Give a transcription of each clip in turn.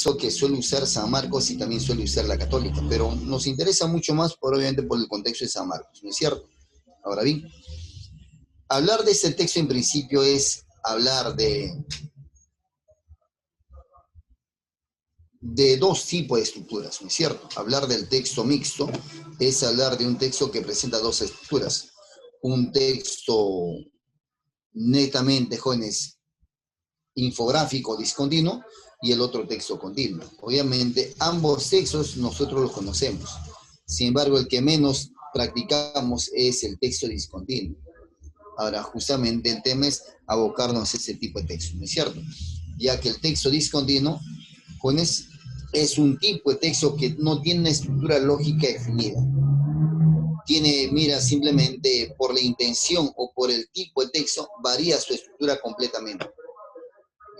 texto que suele usar San Marcos y también suele usar la Católica, pero nos interesa mucho más, obviamente, por el contexto de San Marcos, ¿no es cierto? Ahora bien, hablar de este texto en principio es hablar de dos tipos de estructuras, ¿no es cierto? Hablar del texto mixto es hablar de un texto que presenta dos estructuras. Un texto netamente, jóvenes, infográfico discontinuo y el otro texto continuo. Obviamente, ambos textos nosotros los conocemos. Sin embargo, el que menos practicamos es el texto discontinuo. Ahora, justamente el tema es abocarnos a ese tipo de texto, ¿no es cierto? Ya que el texto discontinuo, jóvenes, es un tipo de texto que no tiene una estructura lógica definida. Tiene, mira, simplemente por la intención o por el tipo de texto, varía su estructura completamente.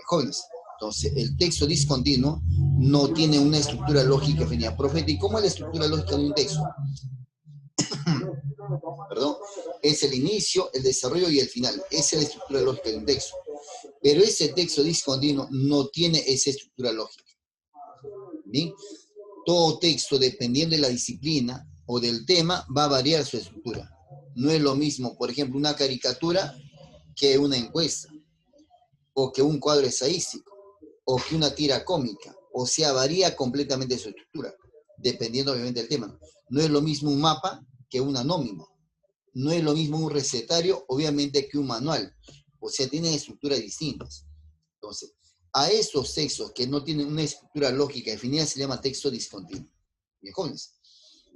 Jóvenes, entonces el texto discontinuo no tiene una estructura lógica definida. Profeta, ¿y cómo es la estructura lógica de un texto? Perdón, es el inicio, el desarrollo y el final. Esa es la estructura lógica de un texto. Pero ese texto discontinuo no tiene esa estructura lógica. ¿Bien? Todo texto, dependiendo de la disciplina o del tema, va a variar su estructura. No es lo mismo, por ejemplo, una caricatura que una encuesta, o que un cuadro ensayístico, o que una tira cómica. O sea, varía completamente su estructura, dependiendo obviamente del tema. No es lo mismo un mapa que una nómina. No es lo mismo un recetario, obviamente, que un manual. O sea, tienen estructuras distintas. Entonces, a esos textos que no tienen una estructura lógica definida se llama texto discontinuo. Bien, jóvenes.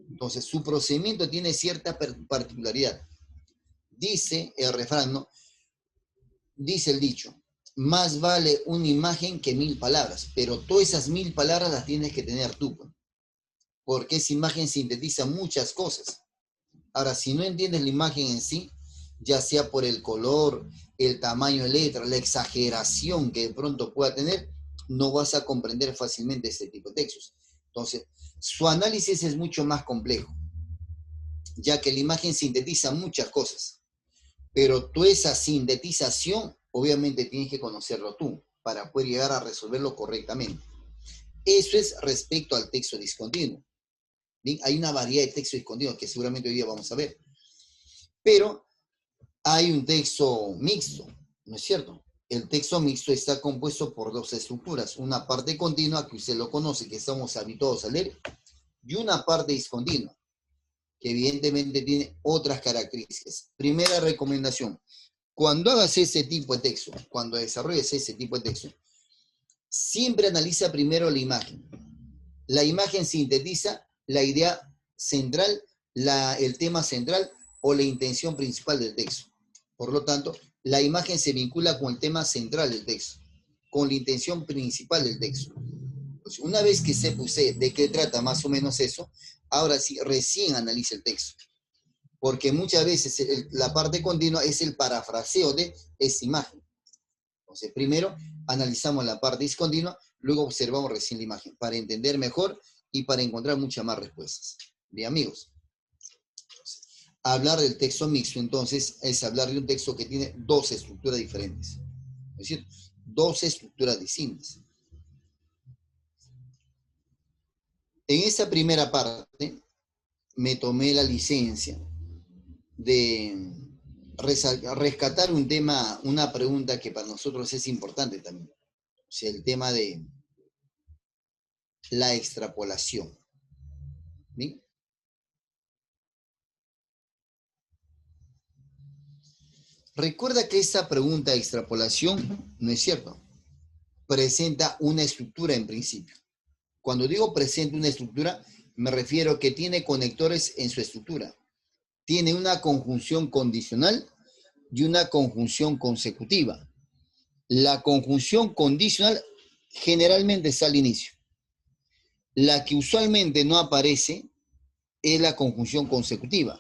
Entonces, su procedimiento tiene cierta particularidad. Dice el refrán, ¿no? Dice el dicho, más vale una imagen que 1000 palabras, pero todas esas 1000 palabras las tienes que tener tú, porque esa imagen sintetiza muchas cosas. Ahora, si no entiendes la imagen en sí, ya sea por el color, el tamaño de letra, la exageración que de pronto pueda tener, no vas a comprender fácilmente este tipo de textos. Entonces, su análisis es mucho más complejo, ya que la imagen sintetiza muchas cosas, pero toda esa sintetización, obviamente tienes que conocerlo tú para poder llegar a resolverlo correctamente. Eso es respecto al texto discontinuo. ¿Bien? Hay una variedad de textos discontinuos que seguramente hoy día vamos a ver. Pero hay un texto mixto, ¿no es cierto? El texto mixto está compuesto por dos estructuras, una parte continua, que usted lo conoce, que estamos habituados a leer, y una parte discontinua, que evidentemente tiene otras características. Primera recomendación, cuando hagas ese tipo de texto, cuando desarrolles ese tipo de texto, siempre analiza primero la imagen. La imagen sintetiza la idea central, el tema central o la intención principal del texto. Por lo tanto, la imagen se vincula con el tema central del texto, con la intención principal del texto. Pues una vez que sepa usted de qué trata más o menos eso, ahora sí, recién analiza el texto. Porque muchas veces la parte continua es el parafraseo de esa imagen. Entonces, primero analizamos la parte discontinua, luego observamos recién la imagen, para entender mejor y para encontrar muchas más respuestas. Bien, amigos. Entonces, hablar del texto mixto, entonces, es hablar de un texto que tiene dos estructuras diferentes. Es decir, dos estructuras distintas. En esa primera parte, me tomé la licencia de rescatar un tema, una pregunta que para nosotros es importante también. O sea, el tema de la extrapolación. ¿Bien? Recuerda que esta pregunta de extrapolación, no es cierto, presenta una estructura en principio. Cuando digo presenta una estructura, me refiero que tiene conectores en su estructura. Tiene una conjunción condicional y una conjunción consecutiva. La conjunción condicional generalmente está al inicio. La que usualmente no aparece es la conjunción consecutiva.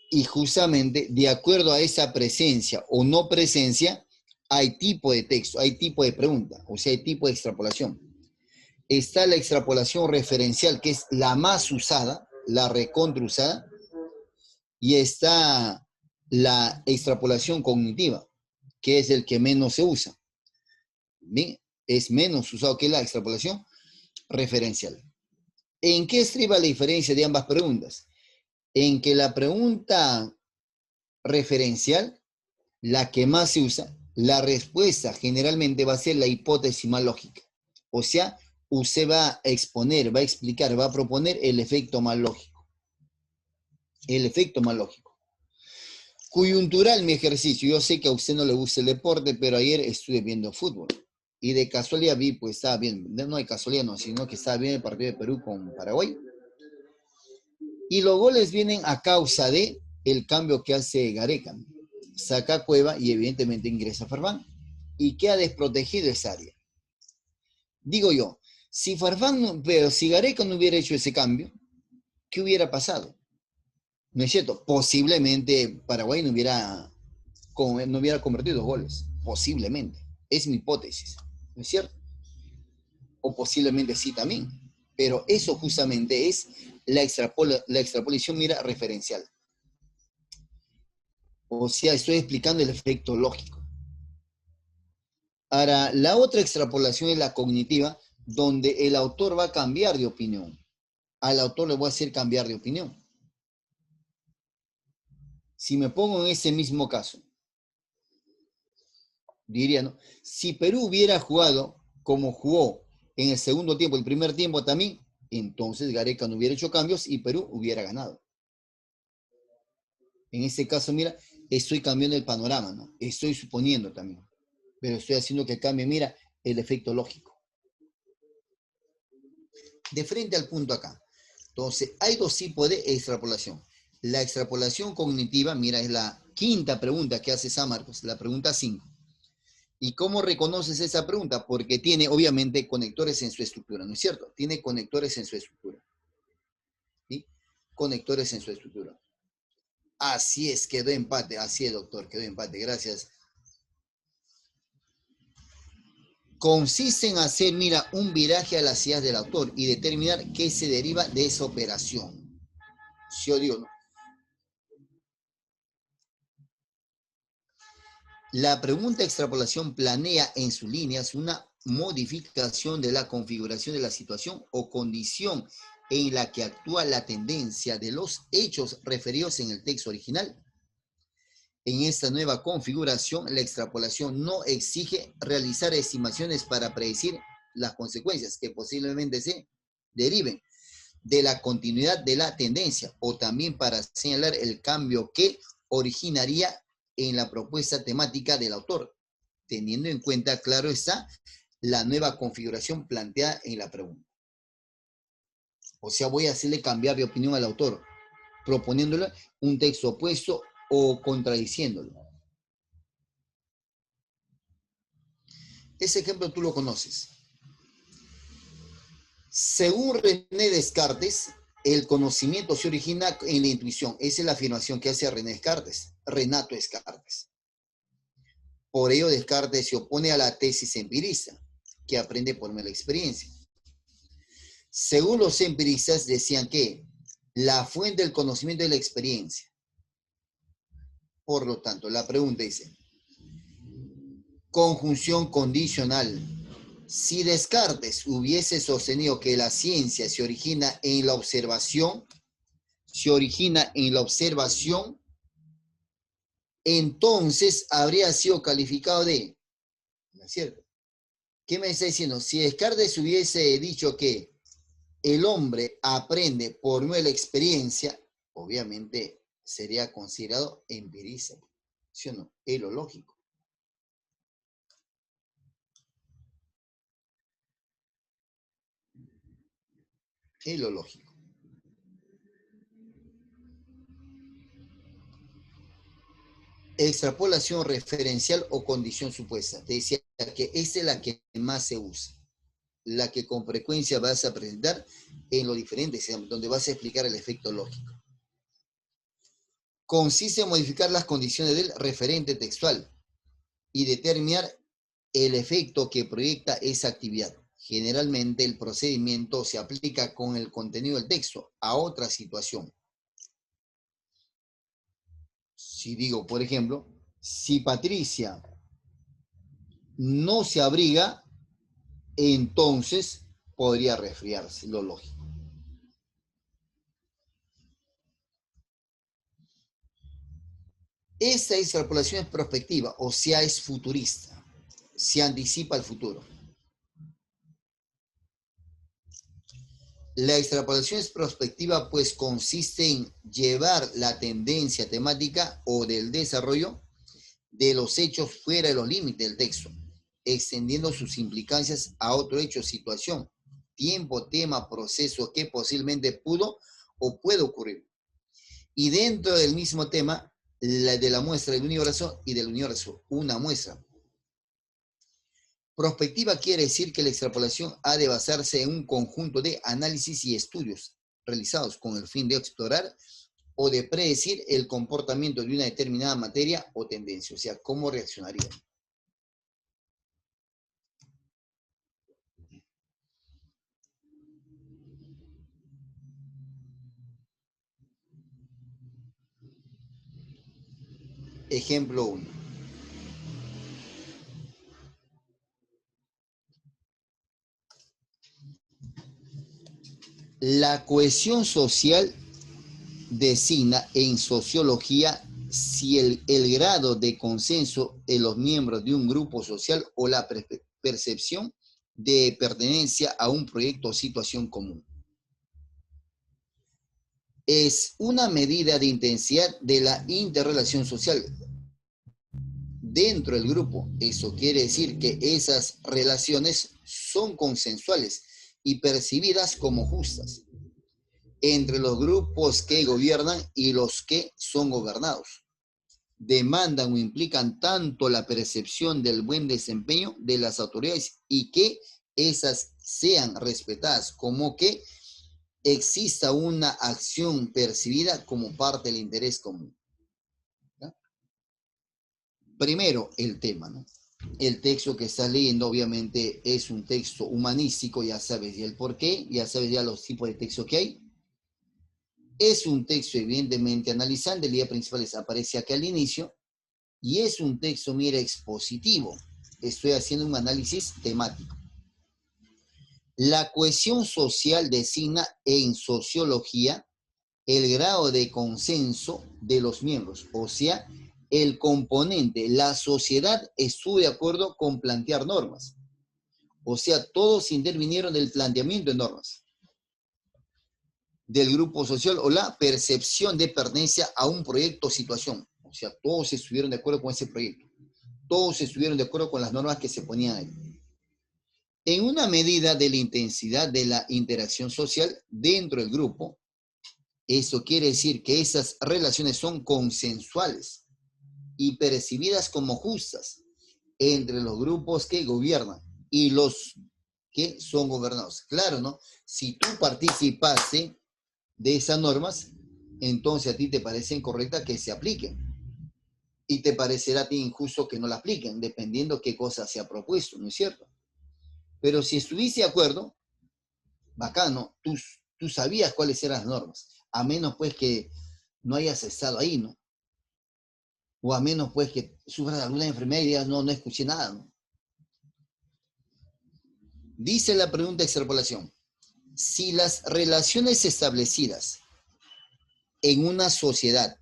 Y justamente de acuerdo a esa presencia o no presencia, hay tipo de texto, hay tipo de pregunta, o sea, hay tipo de extrapolación. Está la extrapolación referencial, que es la más usada, la recontra usada, y está la extrapolación cognitiva, que es el que menos se usa. ¿Bien? Es menos usado que la extrapolación referencial. ¿En qué estriba la diferencia de ambas preguntas? En que la pregunta referencial, la que más se usa, la respuesta generalmente va a ser la hipótesis más lógica. O sea, usted va a exponer, va a explicar, va a proponer el efecto más lógico. El efecto más lógico. Coyuntural mi ejercicio. Yo sé que a usted no le gusta el deporte, pero ayer estuve viendo fútbol. Y de casualidad vi, pues estaba viendo, no de casualidad no, sino que estaba viendo el partido de Perú con Paraguay. Y los goles vienen a causa de el cambio que hace Gareca. Saca a Cueva y evidentemente ingresa Farfán. Y queda desprotegido esa área. Digo yo, si Farfán, pero si Gareca no hubiera hecho ese cambio, ¿qué hubiera pasado? ¿No es cierto? Posiblemente Paraguay no hubiera convertido goles. Posiblemente. Es mi hipótesis. ¿No es cierto? O posiblemente sí también. Pero eso justamente es la extrapolación, mira, referencial. O sea, estoy explicando el efecto lógico. Ahora, la otra extrapolación es la cognitiva, donde el autor va a cambiar de opinión. Al autor le voy a hacer cambiar de opinión. Si me pongo en ese mismo caso, diría, ¿no? Si Perú hubiera jugado como jugó en el segundo tiempo, el primer tiempo también, entonces Gareca no hubiera hecho cambios y Perú hubiera ganado. En este caso, mira, estoy cambiando el panorama, ¿no? Estoy suponiendo también, pero estoy haciendo que cambie, mira, el efecto lógico. De frente al punto acá. Entonces, hay dos tipos de extrapolación. La extrapolación cognitiva, mira, es la quinta pregunta que hace San Marcos, la pregunta 5. ¿Y cómo reconoces esa pregunta? Porque tiene, obviamente, conectores en su estructura, ¿no es cierto? Tiene conectores en su estructura. ¿Sí? Conectores en su estructura. Así es, quedó empate. Así es, doctor, quedó empate. Gracias. Consiste en hacer, mira, un viraje a las ideas del autor y determinar qué se deriva de esa operación. ¿Sí o digo, no? La pregunta extrapolación planea en sus líneas una modificación de la configuración de la situación o condición en la que actúa la tendencia de los hechos referidos en el texto original. En esta nueva configuración, la extrapolación no exige realizar estimaciones para predecir las consecuencias que posiblemente se deriven de la continuidad de la tendencia o también para señalar el cambio que originaría en la propuesta temática del autor, teniendo en cuenta, claro está, la nueva configuración planteada en la pregunta. O sea, voy a hacerle cambiar de opinión al autor, proponiéndole un texto opuesto o contradiciéndolo. Ese ejemplo tú lo conoces. Según René Descartes, el conocimiento se origina en la intuición. Esa es la afirmación que hace René Descartes, Renato Descartes. Por ello, Descartes se opone a la tesis empirista, que aprende por mera experiencia. Según los empiristas, decían que la fuente del conocimiento es la experiencia. Por lo tanto, la pregunta dice, conjunción condicional. Si Descartes hubiese sostenido que la ciencia se origina en la observación, entonces habría sido calificado de, ¿no es cierto? ¿Qué me está diciendo? Si Descartes hubiese dicho que el hombre aprende por medio de la experiencia, obviamente sería considerado empirista, ¿sí o no? Es lo lógico. Es lo lógico. Extrapolación referencial o condición supuesta. Te decía que esta es la que más se usa, la que con frecuencia vas a presentar en lo diferente, donde vas a explicar el efecto lógico. Consiste en modificar las condiciones del referente textual y determinar el efecto que proyecta esa actividad. Generalmente el procedimiento se aplica con el contenido del texto a otra situación. Si digo, por ejemplo, si Patricia no se abriga, entonces podría resfriarse, lo lógico. Esta extrapolación es prospectiva, o sea, es futurista, se anticipa al futuro. La extrapolación es prospectiva, pues consiste en llevar la tendencia temática o del desarrollo de los hechos fuera de los límites del texto, extendiendo sus implicancias a otro hecho, situación, tiempo, tema, proceso que posiblemente pudo o puede ocurrir. Y dentro del mismo tema, la de la muestra del universo y del universo, una muestra. Prospectiva quiere decir que la extrapolación ha de basarse en un conjunto de análisis y estudios realizados con el fin de explorar o de predecir el comportamiento de una determinada materia o tendencia, o sea, cómo reaccionaría. Ejemplo 1. La cohesión social designa en sociología si el grado de consenso de los miembros de un grupo social o la percepción de pertenencia a un proyecto o situación común. Es una medida de intensidad de la interrelación social dentro del grupo. Eso quiere decir que esas relaciones son consensuales y percibidas como justas entre los grupos que gobiernan y los que son gobernados. Demandan o implican tanto la percepción del buen desempeño de las autoridades y que esas sean respetadas, como que exista una acción percibida como parte del interés común. ¿Ya? Primero, el tema, ¿no? El texto que estás leyendo obviamente es un texto humanístico, ya sabes ya el por qué, ya sabes ya los tipos de texto que hay. Es un texto evidentemente analizante, la idea principal aparece aquí al inicio, y es un texto, mira, expositivo. Estoy haciendo un análisis temático. La cohesión social designa en sociología el grado de consenso de los miembros, o sea, el componente, la sociedad estuvo de acuerdo con plantear normas. O sea, todos intervinieron en el planteamiento de normas del grupo social o la percepción de pertenencia a un proyecto o situación. O sea, todos estuvieron de acuerdo con ese proyecto. Todos estuvieron de acuerdo con las normas que se ponían ahí. En una medida de la intensidad de la interacción social dentro del grupo, eso quiere decir que esas relaciones son consensuales y percibidas como justas entre los grupos que gobiernan y los que son gobernados. Claro, ¿no? Si tú participaste de esas normas, entonces a ti te parecen correctas que se apliquen. Y te parecerá a ti injusto que no la apliquen, dependiendo qué cosa se ha propuesto, ¿no es cierto? Pero si estuviste de acuerdo, bacano, tú sabías cuáles eran las normas, a menos pues que no hayas estado ahí, ¿no? O a menos pues que sufras alguna enfermedad y digas, no, no escuché nada, ¿no? Dice la pregunta de extrapolación, si las relaciones establecidas en una sociedad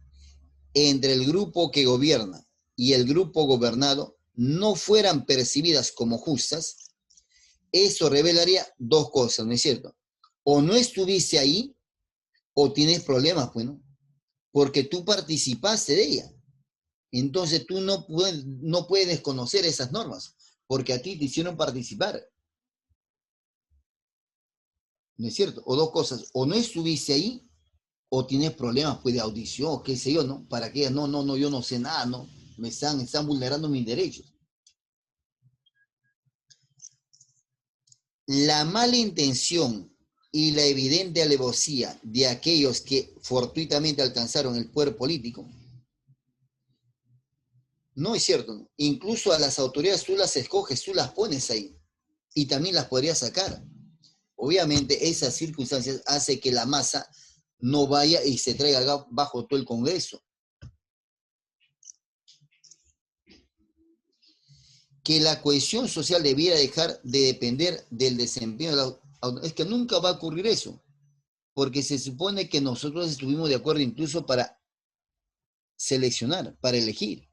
entre el grupo que gobierna y el grupo gobernado no fueran percibidas como justas, eso revelaría dos cosas, ¿no es cierto? O no estuviste ahí o tienes problemas, pues, ¿no? Porque tú participaste de ella. Entonces tú no puedes conocer esas normas, porque a ti te hicieron participar. ¿No es cierto? O dos cosas, o no estuviste ahí o tienes problemas pues de audición, qué sé yo, ¿no? Para que no, yo no sé nada, ¿no? Están vulnerando mis derechos. La mala intención y la evidente alevosía de aquellos que fortuitamente alcanzaron el poder político, no es cierto, ¿no? Incluso a las autoridades tú las escoges, tú las pones ahí y también las podrías sacar. Obviamente esas circunstancias hacen que la masa no vaya y se traiga bajo todo el Congreso. que la cohesión social debiera dejar de depender del desempeño de la... Es que nunca va a ocurrir eso, porque se supone que nosotros estuvimos de acuerdo incluso para seleccionar, para elegir.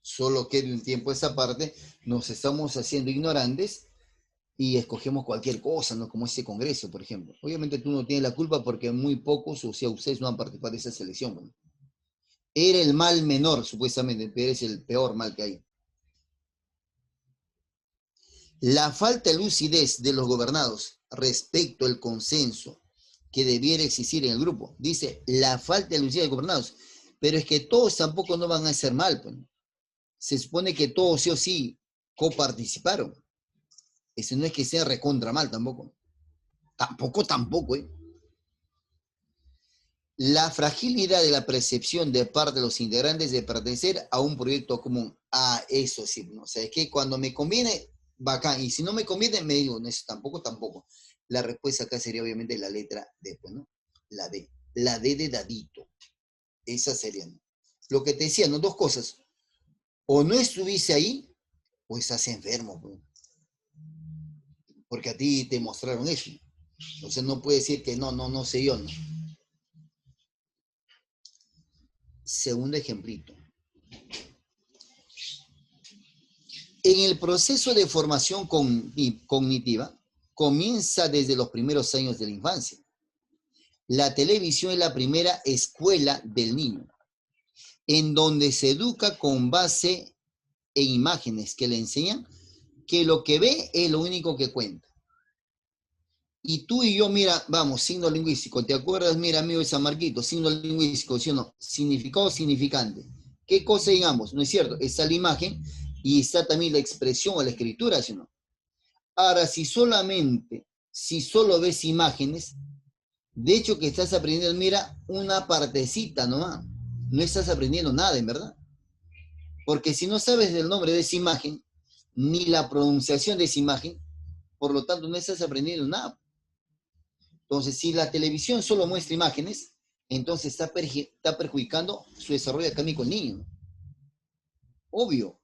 Solo que de un tiempo a esa parte nos estamos haciendo ignorantes y escogemos cualquier cosa, ¿no? Como ese congreso, por ejemplo. Obviamente tú no tienes la culpa porque muy pocos, o sea, ustedes no han participado de esa selección. Bueno. Era el mal menor, supuestamente, pero es el peor mal que hay. La falta de lucidez de los gobernados respecto al consenso que debiera existir en el grupo. Dice, la falta de lucidez de los gobernados. Pero es que todos tampoco no van a hacer mal. Pues. Se supone que todos sí o sí coparticiparon. Eso no es que sea recontra mal tampoco. Tampoco, ¿eh? La fragilidad de la percepción de parte de los integrantes de pertenecer a un proyecto común. Ah, eso sí, ¿no? O sea, es que cuando me conviene, bacán, y si no me conviene, me digo, no, eso tampoco. La respuesta acá sería obviamente la letra D, pues, ¿no? La D. La D de dadito. Esa sería, ¿no? Lo que te decía, ¿no? Dos cosas. O no estuviste ahí, o estás enfermo, pues. Porque a ti te mostraron eso. O sea, no puede decir que no sé yo, ¿no? Segundo ejemplito. En el proceso de formación cognitiva, comienza desde los primeros años de la infancia. La televisión es la primera escuela del niño, en donde se educa con base en imágenes que le enseñan que lo que ve es lo único que cuenta. Y tú y yo, mira, vamos, signo lingüístico, ¿te acuerdas? Mira, amigo de San Marquito, signo lingüístico, ¿sí o no? Significado, significante. ¿Qué cosa digamos? ¿No es cierto? Está la imagen y está también la expresión o la escritura, ¿sí o no? Ahora, si solo ves imágenes, de hecho que estás aprendiendo, mira, una partecita nomás. No estás aprendiendo nada, en verdad. Porque si no sabes el nombre de esa imagen, ni la pronunciación de esa imagen, por lo tanto no estás aprendiendo nada. Entonces, si la televisión solo muestra imágenes, entonces está perjudicando su desarrollo académico del niño. Obvio.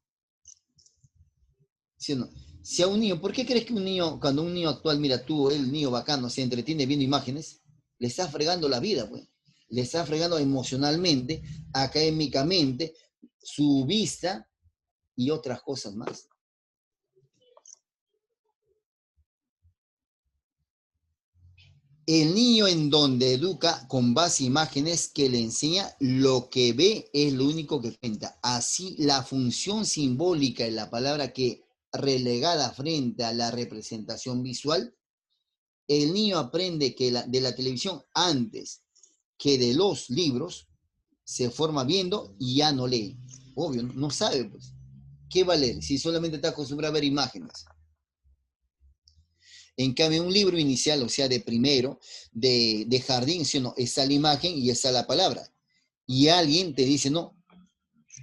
¿Sí o no? Si a un niño, ¿por qué crees que un niño, cuando un niño actual, mira tú, el niño bacano, se entretiene viendo imágenes, le está fregando la vida, pues? Le está fregando emocionalmente, académicamente, su vista y otras cosas más. El niño en donde educa con base a imágenes que le enseña lo que ve es lo único que cuenta. Así la función simbólica de la palabra que relegada frente a la representación visual, el niño aprende que de la televisión antes que de los libros, se forma viendo y ya no lee. Obvio, no sabe, pues. ¿Qué va a leer si solamente está acostumbrado a ver imágenes? En cambio, un libro inicial, o sea, de primero, de jardín, ¿sí o no? Está la imagen y está la palabra. Y alguien te dice, no,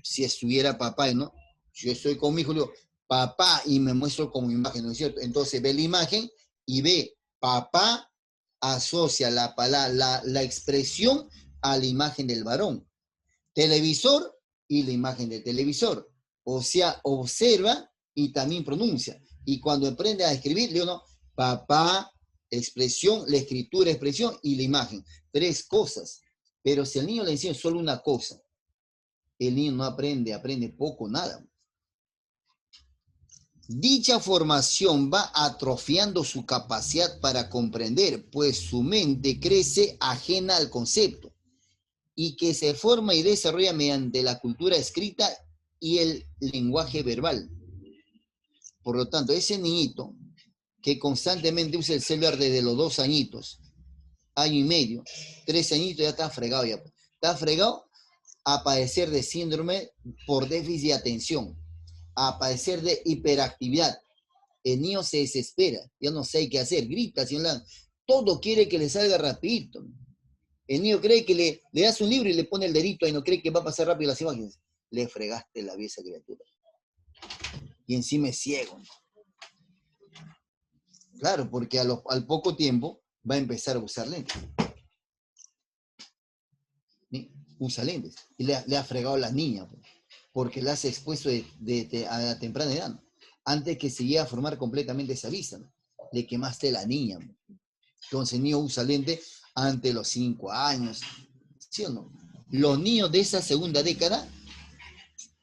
si estuviera papá, ¿no? Yo estoy con mi hijo, digo, papá, y me muestro como imagen, ¿no es cierto? Entonces ve la imagen y ve, papá asocia la expresión a la imagen del varón. Televisor y la imagen del televisor. O sea, observa y también pronuncia. Y cuando aprende a escribir, le digo, no, papá, expresión, la escritura, expresión y la imagen. Tres cosas. Pero si al niño le enseña solo una cosa, el niño no aprende, aprende poco, nada. Dicha formación va atrofiando su capacidad para comprender, pues su mente crece ajena al concepto y que se forma y desarrolla mediante la cultura escrita y el lenguaje verbal. Por lo tanto, ese niñito que constantemente usa el celular desde los 2 añitos, año y medio, 3 añitos, ya está fregado. Ya. Está fregado a padecer de síndrome por déficit de atención, a padecer de hiperactividad. El niño se desespera, ya no sabe qué hacer, grita, todo quiere que le salga rapidito. El niño cree que le das un libro y le pone el dedito y no cree que va a pasar rápido las imágenes. Le fregaste la vida a esa criatura. Y encima es ciego. Claro, porque al poco tiempo va a empezar a usar lentes. ¿Sí? Usa lentes. Y le ha fregado a las niñas. Pues. porque la has expuesto a temprana edad, ¿no? Antes que se llegue a formar completamente esa vista, ¿no? Le quemaste la niña, ¿no? Entonces el niño usa lente ante los 5 años, ¿sí o no? Los niños de esa segunda década,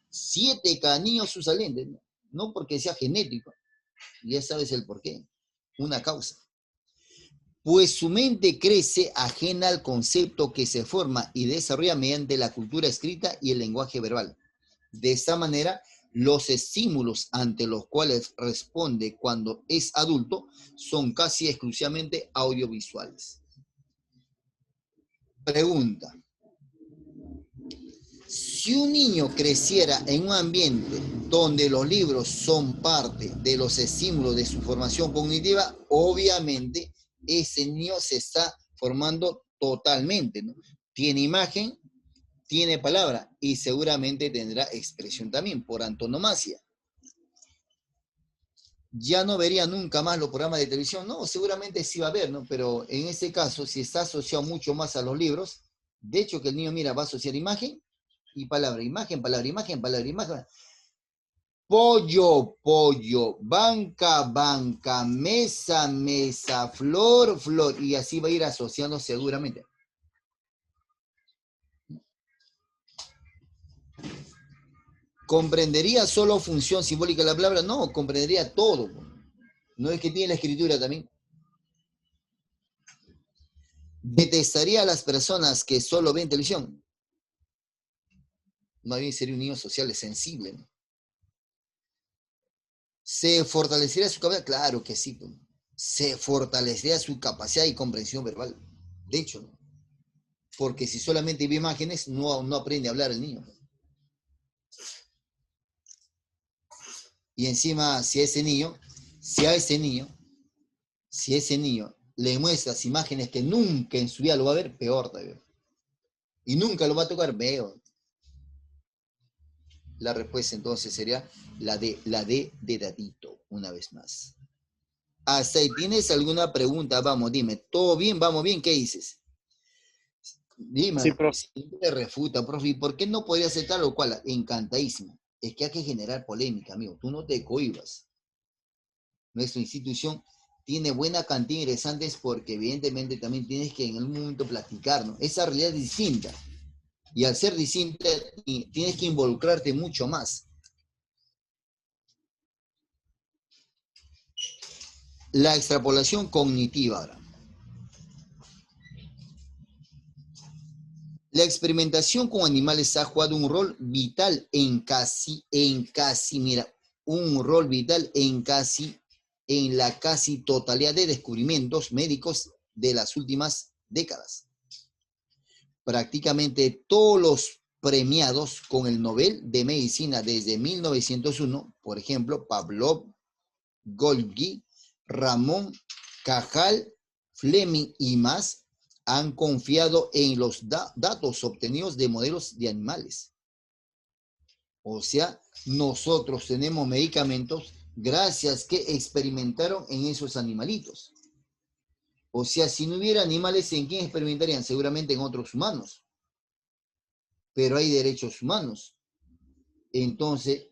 7 de cada niño usa lente, ¿no? No porque sea genético, ya sabes el porqué, una causa. Pues su mente crece ajena al concepto que se forma y desarrolla mediante la cultura escrita y el lenguaje verbal. De esta manera, los estímulos ante los cuales responde cuando es adulto son casi exclusivamente audiovisuales. Pregunta: si un niño creciera en un ambiente donde los libros son parte de los estímulos de su formación cognitiva, obviamente ese niño se está formando totalmente, ¿no? Tiene imagen, tiene palabra y seguramente tendrá expresión también, por antonomasia. Ya no vería nunca más los programas de televisión, no, seguramente sí va a ver, ¿no? Pero en este caso, si está asociado mucho más a los libros, de hecho que el niño, mira, va a asociar imagen y palabra, imagen, palabra, imagen, palabra, imagen. Pollo, pollo, banca, banca, mesa, mesa, flor, flor, y así va a ir asociando seguramente. ¿Comprendería solo función simbólica de la palabra? No, comprendería todo. No es que tiene la escritura también. ¿Detestaría a las personas que solo ven televisión? Más bien sería un niño social sensible, ¿no? ¿Se fortalecería su capacidad? Claro que sí. Se fortalecería su capacidad y comprensión verbal. De hecho, ¿no? Porque si solamente ve imágenes, no aprende a hablar el niño. Y encima, si a ese niño le muestras imágenes que nunca en su vida lo va a ver, peor todavía. Y nunca lo va a tocar, peor. La respuesta entonces sería la D de dadito, una vez más. Hasta ahí, ¿tienes alguna pregunta? Vamos, dime. ¿Todo bien? ¿Vamos bien? ¿Qué dices? Sí, Dime, profe. siempre refuta, profe. ¿Y por qué no podría aceptar lo cual? Encantadísimo. Es que hay que generar polémica, amigo. Tú no te cohibas. Nuestra institución tiene buena cantidad de ingresantes porque evidentemente también tienes que en algún momento platicar, ¿no? Esa realidad es distinta. Y al ser distinta, tienes que involucrarte mucho más. La extrapolación cognitiva ahora. La experimentación con animales ha jugado un rol vital en la casi totalidad de descubrimientos médicos de las últimas décadas. Prácticamente todos los premiados con el Nobel de Medicina desde 1901, por ejemplo, Pavlov, Golgi, Ramón, Cajal, Fleming y más, han confiado en los datos obtenidos de modelos de animales. O sea, nosotros tenemos medicamentos gracias que experimentaron en esos animalitos. O sea, si no hubiera animales, ¿en quién experimentarían? Seguramente en otros humanos. Pero hay derechos humanos. Entonces,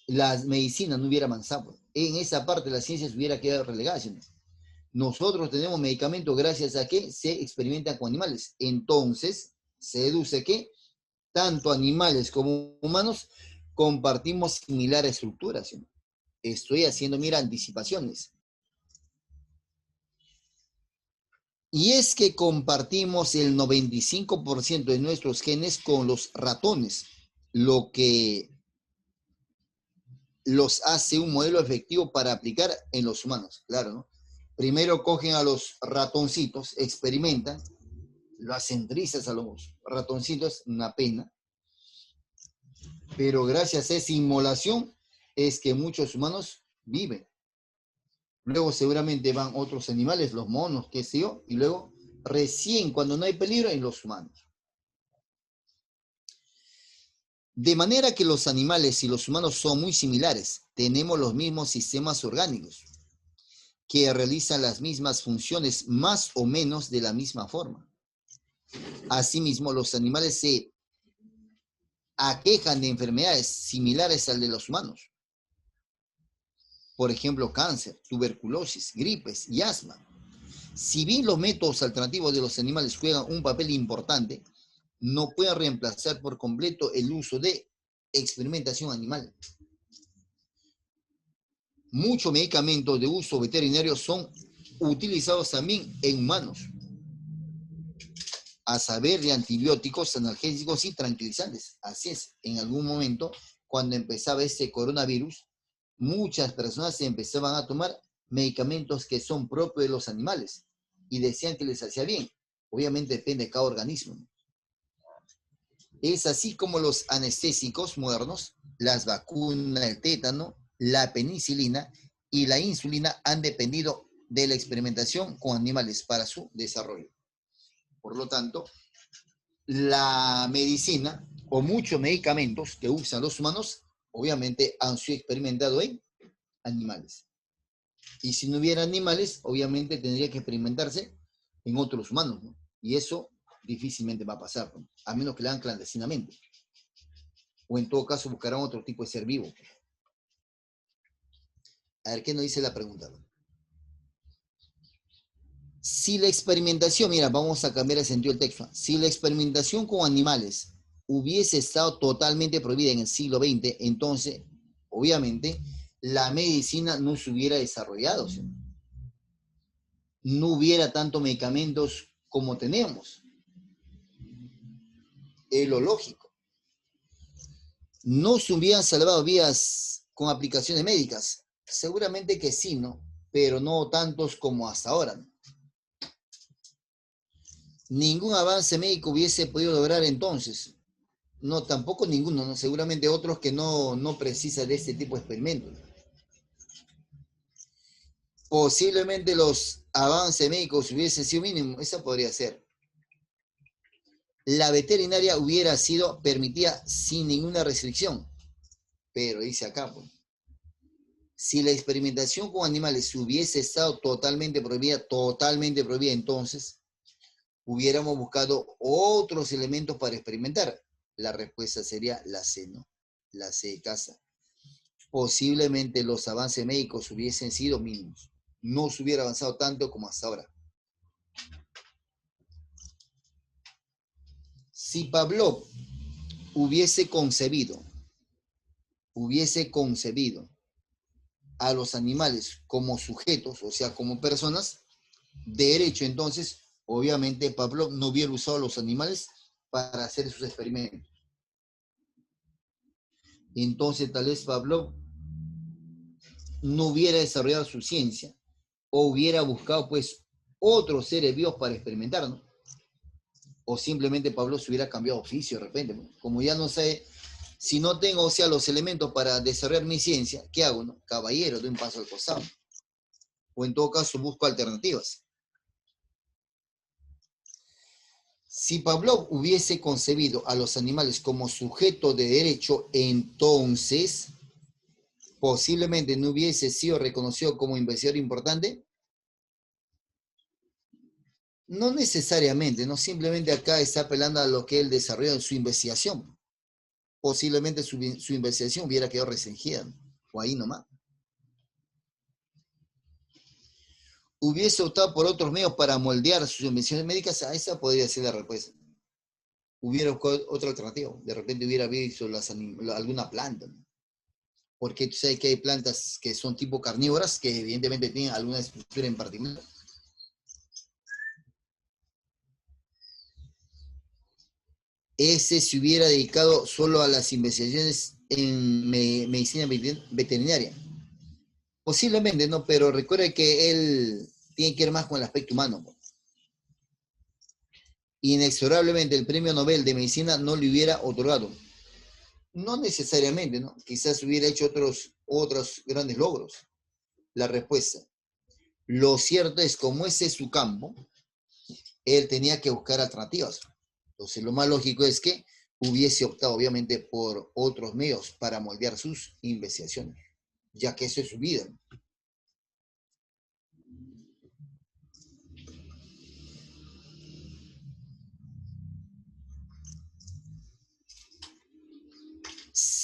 la medicina no hubiera avanzado. En esa parte la ciencia se hubiera quedado relegada. Nosotros tenemos medicamentos gracias a que se experimentan con animales. Entonces, se deduce que tanto animales como humanos compartimos similares estructuras, ¿sí? Estoy haciendo, mira, anticipaciones. Y es que compartimos el 95% de nuestros genes con los ratones, lo que los hace un modelo efectivo para aplicar en los humanos, claro, ¿no? Primero cogen a los ratoncitos, experimentan, lo hacen trizas a los ratoncitos, una pena, pero gracias a esa inmolación es que muchos humanos viven. Luego seguramente van otros animales, los monos, qué sé yo, y luego recién cuando no hay peligro en los humanos. De manera que los animales y los humanos son muy similares, tenemos los mismos sistemas orgánicos que realizan las mismas funciones más o menos de la misma forma. Asimismo, los animales se aquejan de enfermedades similares al de los humanos. Por ejemplo, cáncer, tuberculosis, gripes y asma. Si bien los métodos alternativos de los animales juegan un papel importante, no pueden reemplazar por completo el uso de experimentación animal. Muchos medicamentos de uso veterinario son utilizados también en humanos, a saber de antibióticos, analgésicos y tranquilizantes. Así es, en algún momento, cuando empezaba este coronavirus, muchas personas empezaban a tomar medicamentos que son propios de los animales y decían que les hacía bien. Obviamente depende de cada organismo. Es así como los anestésicos modernos, las vacunas, el tétano, la penicilina y la insulina han dependido de la experimentación con animales para su desarrollo. Por lo tanto, la medicina o muchos medicamentos que usan los humanos, obviamente han sido experimentados en animales. Y si no hubiera animales, obviamente tendría que experimentarse en otros humanos, ¿no? Y eso difícilmente va a pasar, ¿no? A menos que lo hagan clandestinamente. O en todo caso buscarán otro tipo de ser vivo. A ver, ¿qué nos dice la pregunta? Si la experimentación, mira, vamos a cambiar el sentido del texto. Si la experimentación con animales hubiese estado totalmente prohibida en el siglo XX, entonces, obviamente, la medicina no se hubiera desarrollado, ¿sí? No hubiera tantos medicamentos como tenemos. Es lo lógico. ¿No se hubieran salvado vidas con aplicaciones médicas? Seguramente que sí, ¿no? Pero no tantos como hasta ahora, ¿no? Ningún avance médico hubiese podido lograr entonces. No, tampoco ninguno, ¿no? Seguramente otros que no precisan de este tipo de experimentos. Posiblemente los avances médicos hubiesen sido mínimos, esa podría ser. La veterinaria hubiera sido permitida sin ninguna restricción, pero dice acá, pues, si la experimentación con animales hubiese estado totalmente prohibida, entonces hubiéramos buscado otros elementos para experimentar. La respuesta sería la C, ¿no? La C de casa. Posiblemente los avances médicos hubiesen sido mínimos. No se hubiera avanzado tanto como hasta ahora. Si Pavlov hubiese concebido a los animales como sujetos, o sea, como personas, de derecho, entonces, obviamente Pavlov no hubiera usado a los animales para hacer sus experimentos. Entonces, tal vez Pavlov no hubiera desarrollado su ciencia o hubiera buscado, pues, otros seres vivos para experimentar, ¿no? O simplemente Pablo se hubiera cambiado oficio de repente, ¿no? Como ya no sé, si no tengo, o sea, los elementos para desarrollar mi ciencia, ¿qué hago, no? Caballero, doy un paso al costado. O en todo caso busco alternativas. Si Pavlov hubiese concebido a los animales como sujetos de derecho, entonces posiblemente no hubiese sido reconocido como investigador importante. No necesariamente, no simplemente acá está apelando a lo que él desarrolló en su investigación. Posiblemente su investigación hubiera quedado restringida, o ahí nomás. Hubiese optado por otros medios para moldear sus invenciones médicas, a esa podría ser la respuesta. Hubiera buscado otra alternativa, de repente hubiera visto alguna planta, ¿no? Porque tú sabes que hay plantas que son tipo carnívoras, que evidentemente tienen alguna estructura en particular. Ese se hubiera dedicado solo a las investigaciones en medicina veterinaria. Posiblemente, ¿no? Pero recuerda que él tiene que ir más con el aspecto humano, ¿no? Inexorablemente el premio Nobel de Medicina no le hubiera otorgado. No necesariamente, ¿no? Quizás hubiera hecho otros grandes logros. La respuesta. Lo cierto es, como ese es su campo, él tenía que buscar alternativas. Entonces, lo más lógico es que hubiese optado, obviamente, por otros medios para moldear sus investigaciones, ya que eso es su vida.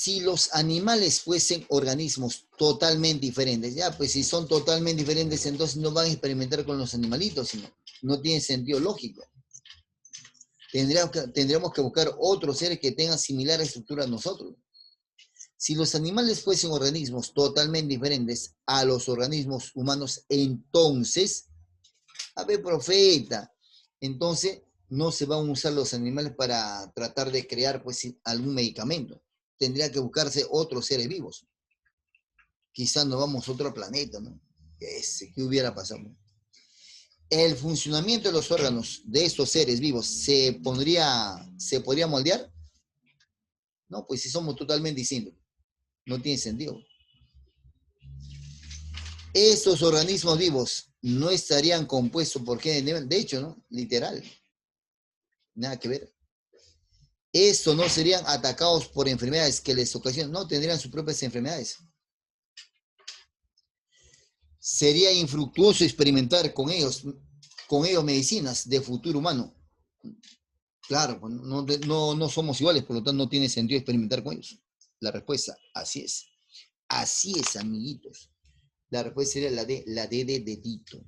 Si los animales fuesen organismos totalmente diferentes, ya, pues si son totalmente diferentes, entonces no van a experimentar con los animalitos, sino no tiene sentido lógico. Tendríamos que buscar otros seres que tengan similar estructura a nosotros. Si los animales fuesen organismos totalmente diferentes a los organismos humanos, entonces, a ver, profeta, entonces no se van a usar los animales para tratar de crear pues algún medicamento. Tendría que buscarse otros seres vivos. Quizás nos vamos a otro planeta, ¿no? ¿Qué hubiera pasado? ¿El funcionamiento de los órganos de estos seres vivos se podría moldear? No, pues si somos totalmente distintos. No tiene sentido. Estos organismos vivos no estarían compuestos por genes, de hecho, ¿no? Literal. Nada que ver. Estos no serían atacados por enfermedades que les ocasionan, no, tendrían sus propias enfermedades. Sería infructuoso experimentar con ellos medicinas de futuro humano. Claro, no somos iguales, por lo tanto no tiene sentido experimentar con ellos. La respuesta, así es. Así es, amiguitos. La respuesta sería la D de dedito.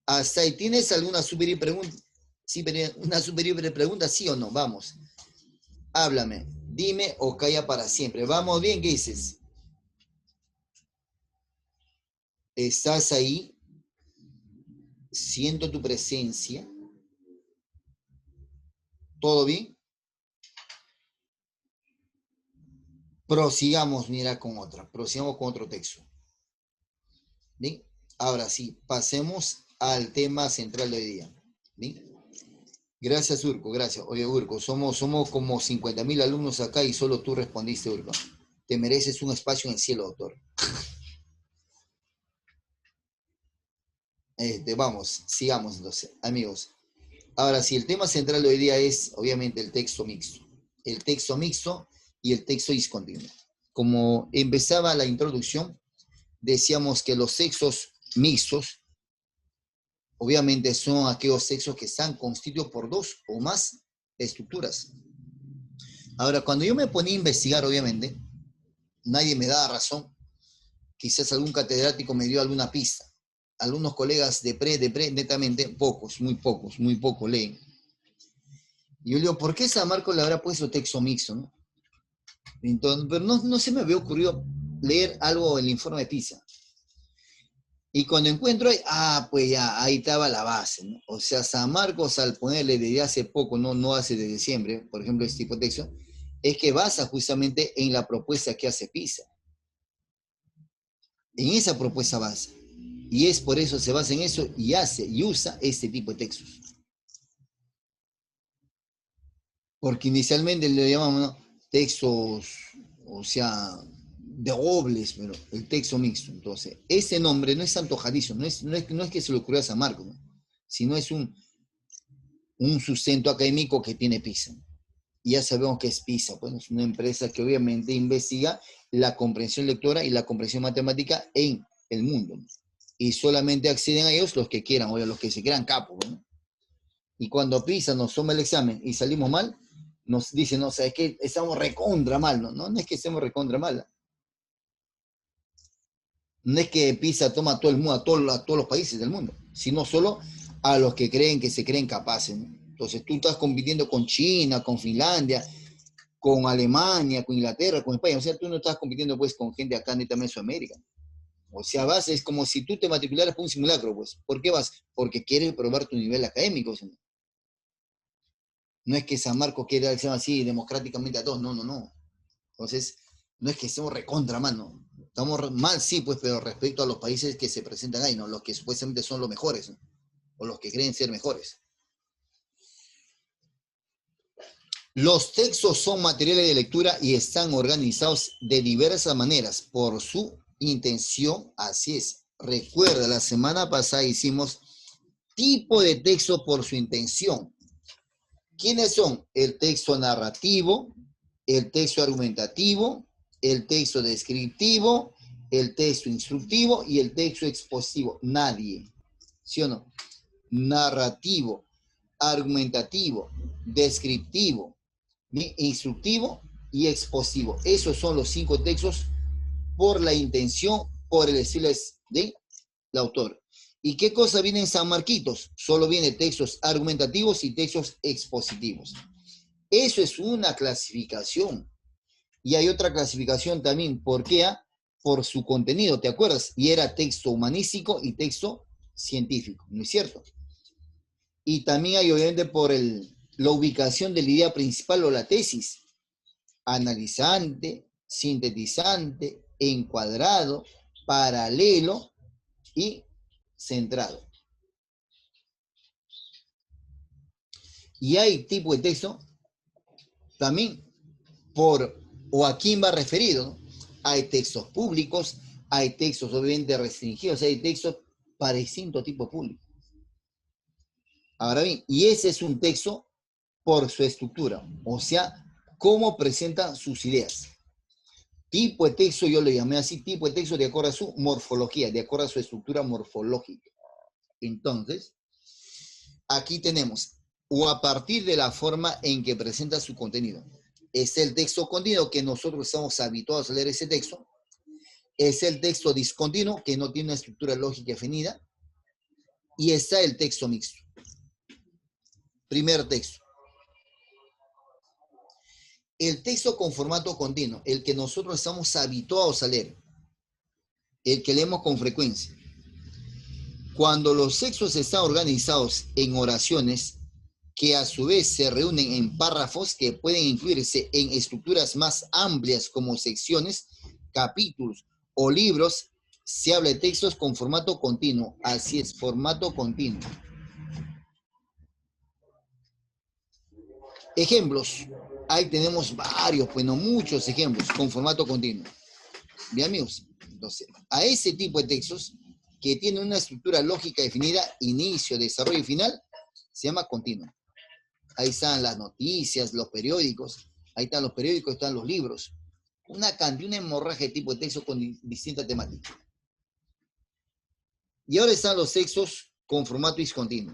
¿Hasta ahí tienes alguna superior pregunta? Sí, una superior pregunta, sí o no. Vamos. Háblame. Dime o calla para siempre. Vamos bien, ¿qué dices? ¿Estás ahí? Siento tu presencia. ¿Todo bien? Prosigamos, mira, con otra. Prosigamos con otro texto. ¿Bien? Ahora sí, pasemos al tema central de hoy día. ¿Bien? Gracias, Urco, gracias. Oye, Urco, somos como 50.000 alumnos acá y solo tú respondiste, Urco. Te mereces un espacio en el cielo, doctor. Vamos, sigamos entonces, amigos. Ahora sí, el tema central de hoy día es, obviamente, el texto mixto. El texto mixto y el texto discontinuo. Como empezaba la introducción, decíamos que los textos mixtos, obviamente, son aquellos textos que están constituidos por dos o más estructuras. Ahora, cuando yo me ponía a investigar, obviamente, nadie me daba razón. Quizás algún catedrático me dio alguna pista. Algunos colegas de pre, netamente, muy pocos leen. Y yo le digo, ¿por qué San Marcos le habrá puesto texto mixto? ¿No? Entonces, pero no se me había ocurrido leer algo del informe de PISA. Y cuando encuentro ahí, pues ya, ahí estaba la base, ¿no? O sea, San Marcos, al ponerle desde hace poco, no hace de diciembre, por ejemplo, este tipo de texto, es que basa justamente en la propuesta que hace PISA. En esa propuesta basa. Y es por eso se basa en eso y usa este tipo de textos. Porque inicialmente le llamamos, ¿no?, textos, o sea, de dobles, pero el texto mixto. Entonces, ese nombre no es antojadizo, no es que se le ocurrió a San Marcos, ¿no?, sino es un sustento académico que tiene PISA. Y ya sabemos que es PISA, pues es una empresa que obviamente investiga la comprensión lectora y la comprensión matemática en el mundo, ¿no? Y solamente acceden a ellos los que quieran, o los que se crean capos, ¿no? Y cuando PISA nos toma el examen y salimos mal, nos dicen, no, o sea, es que estamos recontra mal, ¿no? No es que estemos recontra mal. No es que PISA toma a todo el mundo, a todos los países del mundo, sino solo a los que se creen capaces, ¿no? Entonces tú estás compitiendo con China, con Finlandia, con Alemania, con Inglaterra, con España. O sea, tú no estás compitiendo pues con gente acá netamente en Sudamérica. O sea, es como si tú te matricularas por un simulacro, pues. ¿Por qué vas? Porque quieres probar tu nivel académico. ¿Sí? No es que San Marcos quiera decir así democráticamente a todos, no. Entonces, no es que estemos recontra mal, ¿no? Estamos mal, sí, pues, pero respecto a los países que se presentan ahí, ¿no? Los que supuestamente son los mejores, ¿no? O los que creen ser mejores. Los textos son materiales de lectura y están organizados de diversas maneras por su intención, así es. Recuerda, la semana pasada hicimos tipo de texto por su intención. ¿Quiénes son? El texto narrativo, el texto argumentativo, el texto descriptivo, el texto instructivo y el texto expositivo. Nadie. ¿Sí o no? Narrativo, argumentativo, descriptivo, instructivo y exposivo. Esos son los 5 textos por la intención, por el estilo del autor. ¿Y qué cosa viene en San Marquitos? Solo viene textos argumentativos y textos expositivos. Eso es una clasificación. Y hay otra clasificación también. ¿Por qué? Por su contenido, ¿te acuerdas? Y era texto humanístico y texto científico, ¿no es cierto? Y también hay obviamente por la ubicación de la idea principal o la tesis. Analizante, sintetizante, encuadrado, paralelo y centrado. Y hay tipo de texto también por o a quién va referido, ¿no? Hay textos públicos, hay textos obviamente restringidos, hay textos para distintos tipos públicos. Ahora bien, y ese es un texto por su estructura, o sea, cómo presenta sus ideas. Tipo de texto, yo le llamé así, tipo de texto de acuerdo a su morfología, de acuerdo a su estructura morfológica. Entonces, aquí tenemos, o a partir de la forma en que presenta su contenido. Es el texto continuo que nosotros estamos habituados a leer ese texto. Es el texto discontinuo que no tiene una estructura lógica definida. Y está el texto mixto. Primer texto. El texto con formato continuo, el que nosotros estamos habituados a leer, el que leemos con frecuencia. Cuando los textos están organizados en oraciones, que a su vez se reúnen en párrafos que pueden incluirse en estructuras más amplias como secciones, capítulos o libros, se habla de textos con formato continuo. Así es, formato continuo. Ejemplos. Ahí tenemos varios, bueno, muchos ejemplos con formato continuo. Bien, amigos. Entonces, a ese tipo de textos que tienen una estructura lógica definida, inicio, desarrollo y final, se llama continuo. Ahí están las noticias, los periódicos, ahí están los periódicos, están los libros. Una cantidad, una hemorragia de tipo de texto con distinta temática. Y ahora están los textos con formato discontinuo.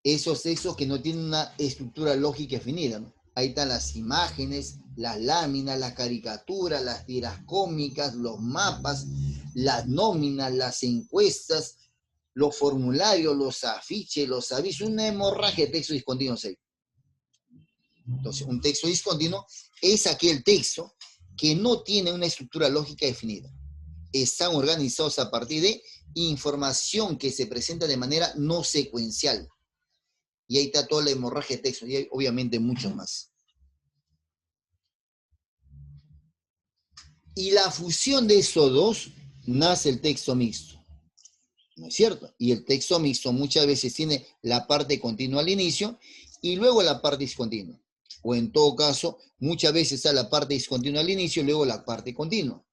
Esos textos que no tienen una estructura lógica definida, ¿no? Ahí están las imágenes, las láminas, las caricaturas, las tiras cómicas, los mapas, las nóminas, las encuestas, los formularios, los afiches, los avisos, una hemorragia de textos discontinuos ahí. Entonces, un texto discontinuo es aquel texto que no tiene una estructura lógica definida. Están organizados a partir de información que se presenta de manera no secuencial. Y ahí está toda la hemorragia de texto, y hay obviamente muchos más. Y la fusión de esos dos nace el texto mixto. ¿No es cierto? Y el texto mixto muchas veces tiene la parte continua al inicio y luego la parte discontinua. O en todo caso, muchas veces está la parte discontinua al inicio y luego la parte continua.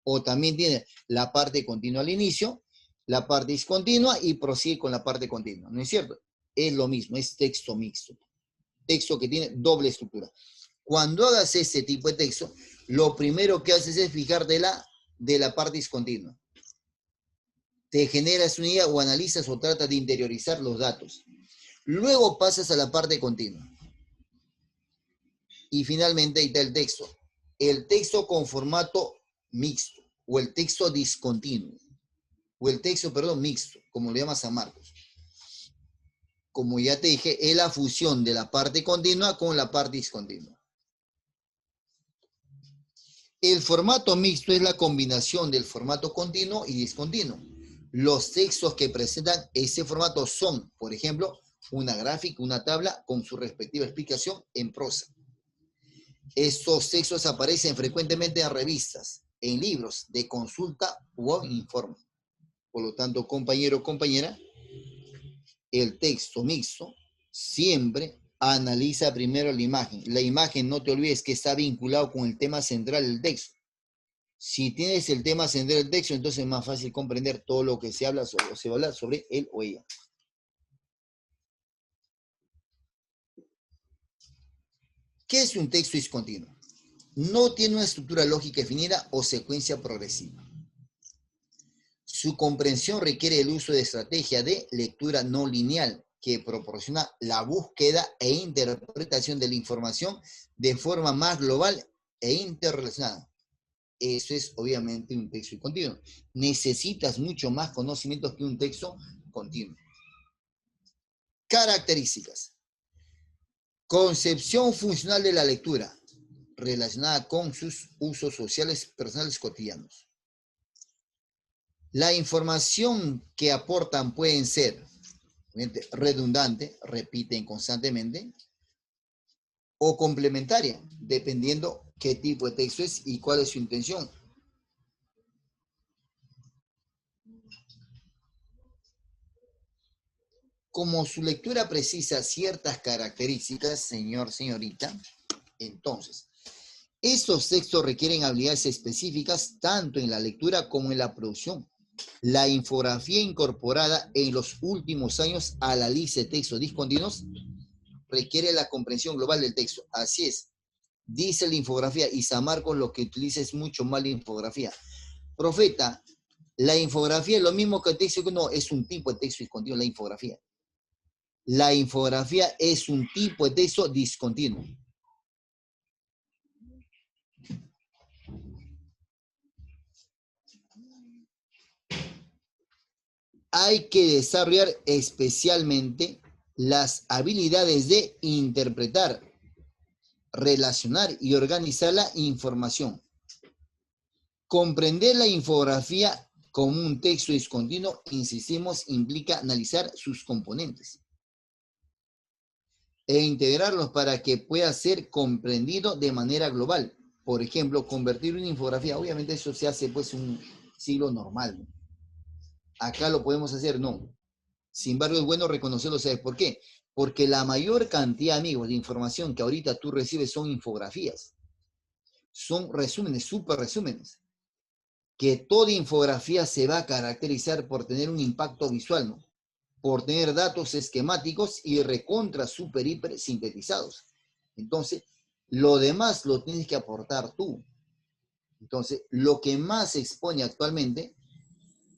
O también tiene la parte continua al inicio, la parte discontinua y prosigue con la parte continua. ¿No es cierto? Es lo mismo, es texto mixto. Texto que tiene doble estructura. Cuando hagas ese tipo de texto, lo primero que haces es fijarte de la parte discontinua. Te generas una idea o analizas o tratas de interiorizar los datos. Luego pasas a la parte continua. Y finalmente ahí está el texto. El texto con formato mixto o el texto discontinuo. O el texto, perdón, mixto, como lo llama San Marcos. Como ya te dije, es la fusión de la parte continua con la parte discontinua. El formato mixto es la combinación del formato continuo y discontinuo. Los textos que presentan ese formato son, por ejemplo, una gráfica, una tabla con su respectiva explicación en prosa. Estos textos aparecen frecuentemente en revistas, en libros de consulta o informe. Por lo tanto, compañero o compañera, el texto mixto siempre analiza primero la imagen. La imagen, no te olvides que está vinculado con el tema central del texto. Si tienes el tema central del texto, entonces es más fácil comprender todo lo que se habla sobre, o se va a hablar sobre él o ella. ¿Qué es un texto discontinuo? No tiene una estructura lógica definida o secuencia progresiva. Su comprensión requiere el uso de estrategia de lectura no lineal, que proporciona la búsqueda e interpretación de la información de forma más global e interrelacionada. Eso es obviamente un texto continuo. Necesitas mucho más conocimiento que un texto continuo. Características. Concepción funcional de la lectura, relacionada con sus usos sociales, personales, cotidianos. La información que aportan pueden ser redundante, repiten constantemente, o complementaria, dependiendo qué tipo de texto es y cuál es su intención. Como su lectura precisa ciertas características, señor, señorita, entonces, estos textos requieren habilidades específicas tanto en la lectura como en la producción. La infografía incorporada en los últimos años a la lista de textos discontinuos requiere la comprensión global del texto. Así es. Dice la infografía, y San Marcos lo que utiliza es mucho más la infografía. Profeta, la infografía es lo mismo que el texto, no, es un tipo de texto discontinuo, la infografía. La infografía es un tipo de texto discontinuo. Hay que desarrollar especialmente las habilidades de interpretar, relacionar y organizar la información. Comprender la infografía como un texto discontinuo, insistimos, implica analizar sus componentes e integrarlos para que pueda ser comprendido de manera global. Por ejemplo, convertir una infografía, obviamente eso se hace pues un siglo normal, ¿no? Acá lo podemos hacer, no. Sin embargo, es bueno reconocerlo, ¿sabes por qué? Porque la mayor cantidad, amigos, de información que ahorita tú recibes son infografías. Son resúmenes, súper resúmenes. Que toda infografía se va a caracterizar por tener un impacto visual, ¿no? Por tener datos esquemáticos y recontra, super, hiper sintetizados. Entonces, lo demás lo tienes que aportar tú. Entonces, lo que más se expone actualmente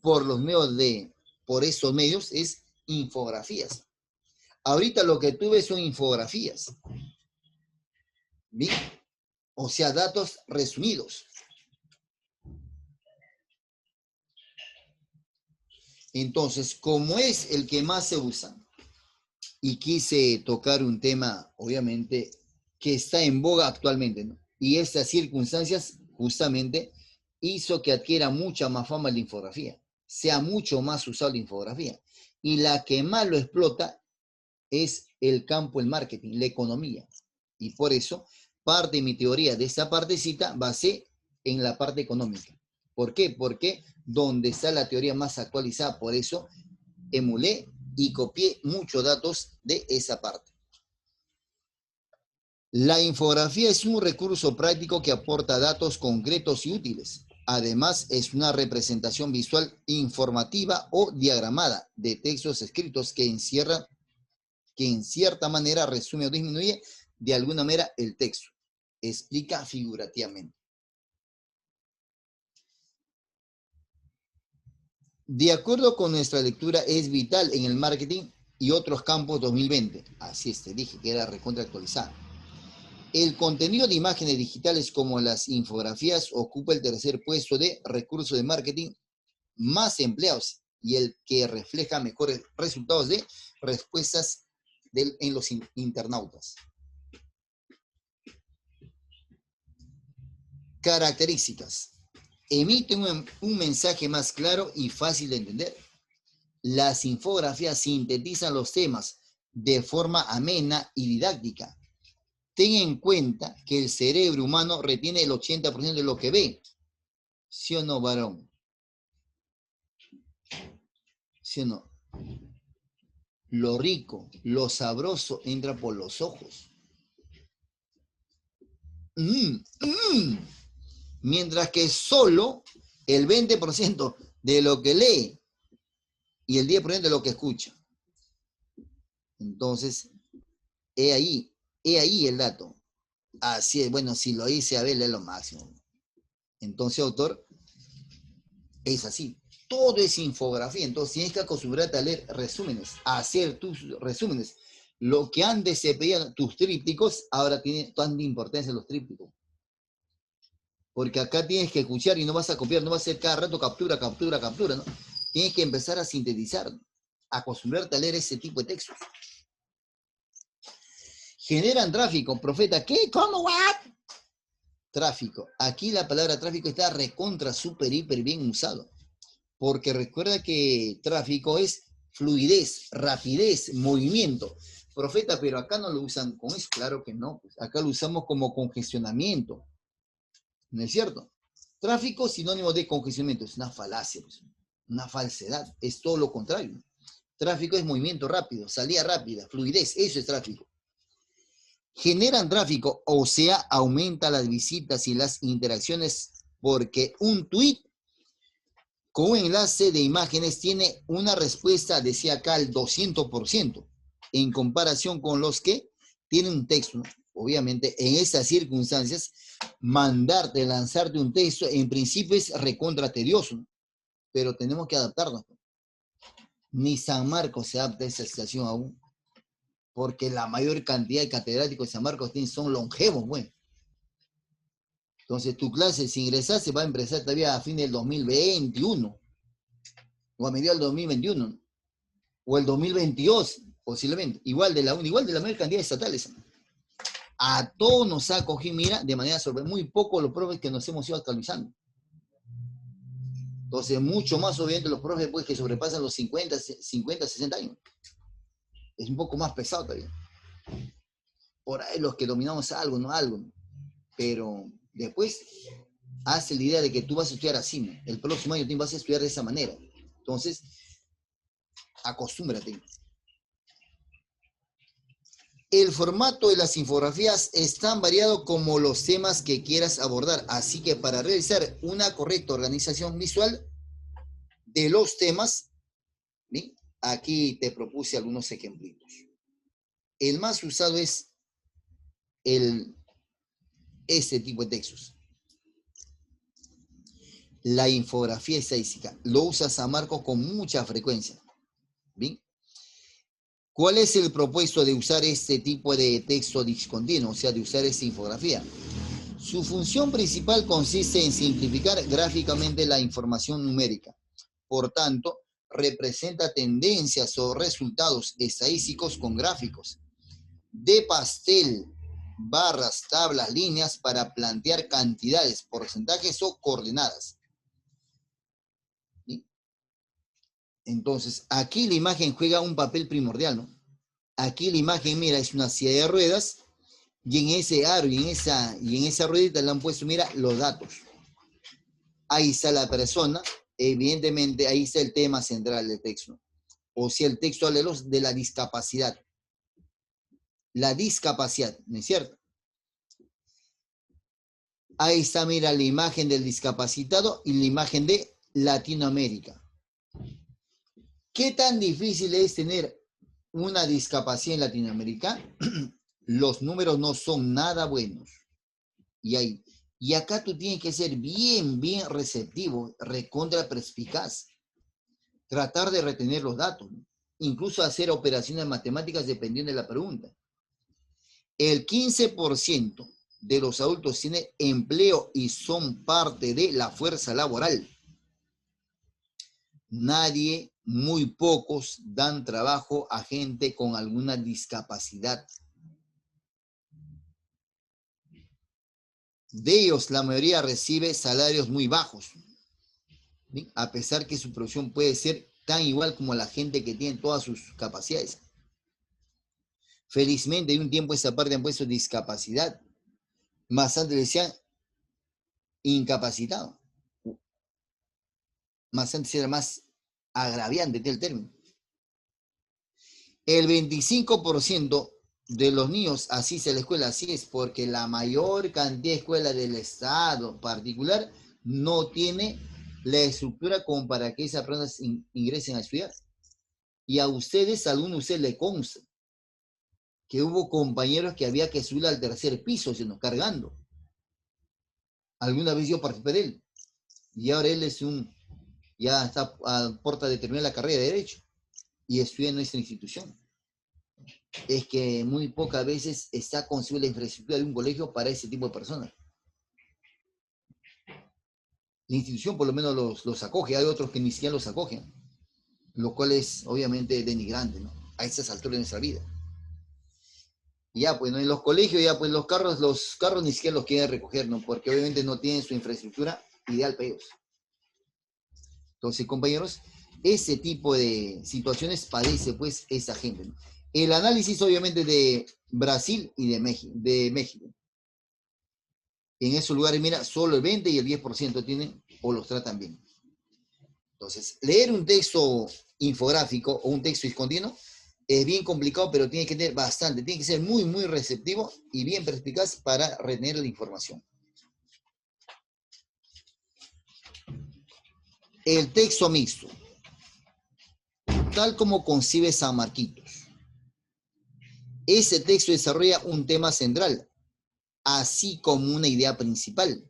por esos medios es infografías. Ahorita lo que tú ves son infografías. ¿Bien? O sea, datos resumidos. Entonces, como es el que más se usa, y quise tocar un tema, obviamente, que está en boga actualmente, ¿no? Y estas circunstancias, justamente, hizo que adquiera mucha más fama la infografía, sea mucho más usada la infografía. Y la que más lo explota es el campo, el marketing, la economía. Y por eso, parte de mi teoría de esta partecita basé en la parte económica. ¿Por qué? Porque donde está la teoría más actualizada, por eso emulé y copié muchos datos de esa parte. La infografía es un recurso práctico que aporta datos concretos y útiles. Además, es una representación visual informativa o diagramada de textos escritos que encierran, que en cierta manera resume o disminuye de alguna manera el texto. Explica figurativamente. De acuerdo con nuestra lectura, es vital en el marketing y otros campos 2020. Así es, te dije que era recontra actualizada. El contenido de imágenes digitales como las infografías ocupa el tercer puesto de recursos de marketing más empleados y el que refleja mejores resultados de respuestas en los internautas. Características. Emite un mensaje más claro y fácil de entender. Las infografías sintetizan los temas de forma amena y didáctica. Ten en cuenta que el cerebro humano retiene el 80% de lo que ve. ¿Sí o no, varón? ¿Sí o no? Lo rico, lo sabroso entra por los ojos. Mientras que solo el 20% de lo que lee y el 10% de lo que escucha. Entonces, he ahí el dato. Así es, bueno, si lo hice, a ver, es lo máximo. Entonces, autor, es así. todo es infografía. Entonces tienes que acostumbrarte a leer resúmenes, a hacer tus resúmenes. Lo que antes se pedían tus trípticos, ahora tiene tanta importancia los trípticos. Porque acá tienes que escuchar y no vas a copiar, no vas a hacer cada rato captura, captura, captura, ¿no? Tienes que empezar a sintetizar, acostumbrarte a leer ese tipo de textos. Generan tráfico, profeta, ¿qué? ¿Cómo? ¿What? Tráfico. Aquí la palabra tráfico está recontra, súper, hiper bien usado. Porque recuerda que tráfico es fluidez, rapidez, movimiento. Profeta, pero acá no lo usan con eso. Claro que no. Pues acá lo usamos como congestionamiento. ¿No es cierto? Tráfico sinónimo de congestionamiento. Es una falacia, pues, una falsedad. Es todo lo contrario. Tráfico es movimiento rápido, salida rápida, fluidez. Eso es tráfico. Generan tráfico, o sea, aumenta las visitas y las interacciones porque un tweet con un enlace de imágenes tiene una respuesta, decía acá, al 200%, en comparación con los que tienen un texto. Obviamente, en esas circunstancias, lanzarte un texto, en principio es recontra tedioso, pero tenemos que adaptarnos. Ni San Marcos se adapta a esa situación aún, porque la mayor cantidad de catedráticos de San Marcos son longevos, bueno. Entonces, tu clase, si ingresaste, va a empezar todavía a fin del 2021, o a mediados del 2021, o el 2022, posiblemente, igual de la mayor cantidad de estatales. A todos nos ha cogido, mira, de manera sorprendente, muy poco los profes que nos hemos ido actualizando. Entonces, mucho más, obviamente, los profes pues, que sobrepasan los 50, 60 años. Es un poco más pesado todavía. Por ahí los que dominamos algo, no algo. Pero después, hace la idea de que tú vas a estudiar así, ¿no? El próximo año tú vas a estudiar de esa manera. Entonces, acostúmbrate. El formato de las infografías es tan variado como los temas que quieras abordar, así que para realizar una correcta organización visual de los temas, ¿sí? Aquí te propuse algunos ejemplos. El más usado es este tipo de textos. La infografía estadística. Lo usa San Marcos con mucha frecuencia. ¿Bien? ¿Cuál es el propósito de usar este tipo de texto discontinuo? O sea, de usar esta infografía. Su función principal consiste en simplificar gráficamente la información numérica. Por tanto, representa tendencias o resultados estadísticos con gráficos de pastel, barras, tablas, líneas para plantear cantidades, porcentajes o coordenadas. ¿Sí? Entonces, aquí la imagen juega un papel primordial, ¿no? Aquí la imagen, mira, es una silla de ruedas y en ese aro y en esa ruedita le han puesto, mira, los datos. Ahí está la persona, evidentemente ahí está el tema central del texto. O sea, el texto habla de la discapacidad. La discapacidad, ¿no es cierto? Ahí está, mira, la imagen del discapacitado y la imagen de Latinoamérica. ¿Qué tan difícil es tener una discapacidad en Latinoamérica? Los números no son nada buenos. Y acá tú tienes que ser bien receptivo, recontra perspicaz. Tratar de retener los datos, ¿no? Incluso hacer operaciones matemáticas dependiendo de la pregunta. El 15% de los adultos tienen empleo y son parte de la fuerza laboral. Nadie, muy pocos, dan trabajo a gente con alguna discapacidad. De ellos, la mayoría recibe salarios muy bajos, ¿sí? A pesar que su producción puede ser tan igual como la gente que tiene todas sus capacidades. Felizmente, de un tiempo esa parte han puesto discapacidad. Más antes decían incapacitado. Más antes era más agraviante el término. El 25% de los niños asisten a la escuela, así es, porque la mayor cantidad de escuelas del Estado particular no tiene la estructura como para que esas personas ingresen a estudiar. Y a ustedes, a algunos de ustedes le consta que hubo compañeros que había que subir al tercer piso, sino cargando. Alguna vez yo participé de él. Y ahora él es un ya está a puerta de terminar la carrera de Derecho y estudia en nuestra institución. Es que muy pocas veces está concebida la infraestructura de un colegio para ese tipo de personas. La institución por lo menos los acoge, hay otros que ni siquiera los acogen, lo cual es obviamente denigrante, ¿no? A esas alturas de nuestra vida. Y ya, pues, ¿no? En los colegios, ya, pues, los carros ni siquiera los quieren recoger, ¿no? Porque obviamente no tienen su infraestructura ideal para ellos. Entonces, compañeros, ese tipo de situaciones padece, pues, esa gente, ¿no? El análisis, obviamente, de Brasil y de México. En esos lugares, mira, solo el 20 y el 10% tienen o los tratan bien. Entonces, leer un texto infográfico o un texto discontinuo es bien complicado, pero tiene que tener bastante, tiene que ser muy, muy receptivo y bien perspicaz para retener la información. El texto mixto, tal como concibe San Marquitos. Ese texto desarrolla un tema central, así como una idea principal,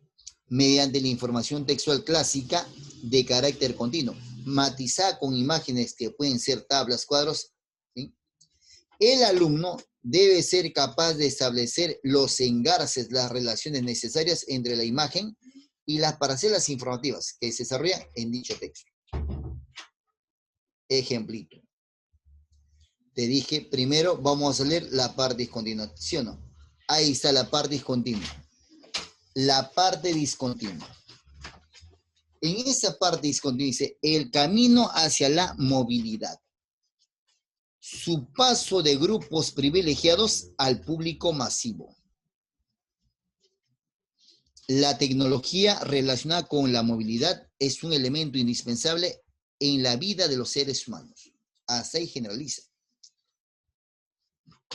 mediante la información textual clásica de carácter continuo, matizada con imágenes que pueden ser tablas, cuadros, ¿sí? El alumno debe ser capaz de establecer los engarces, las relaciones necesarias entre la imagen y las parcelas informativas que se desarrollan en dicho texto. Ejemplito. Te dije, primero vamos a leer la parte discontinua, ¿sí o no? Ahí está la parte discontinua. La parte discontinua. En esa parte discontinua dice, el camino hacia la movilidad. Su paso de grupos privilegiados al público masivo. La tecnología relacionada con la movilidad es un elemento indispensable en la vida de los seres humanos. Hasta ahí generaliza.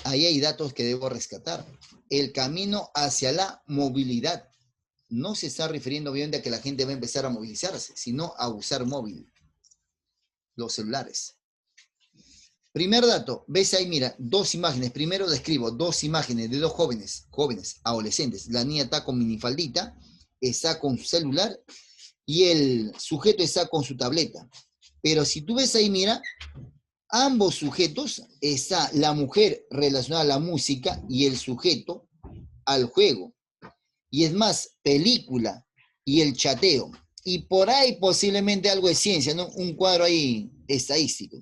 Ahí hay datos que debo rescatar. El camino hacia la movilidad. No se está refiriendo obviamente a que la gente va a empezar a movilizarse, sino a usar móvil, los celulares. Primer dato, ves ahí, mira, dos imágenes. Primero describo dos imágenes de dos jóvenes, adolescentes. La niña está con minifaldita, está con su celular y el sujeto está con su tableta. Pero si tú ves ahí, mira, ambos sujetos, está la mujer relacionada a la música y el sujeto al juego. Y es más, película y el chateo. Y por ahí posiblemente algo de ciencia, ¿no? Un cuadro ahí estadístico.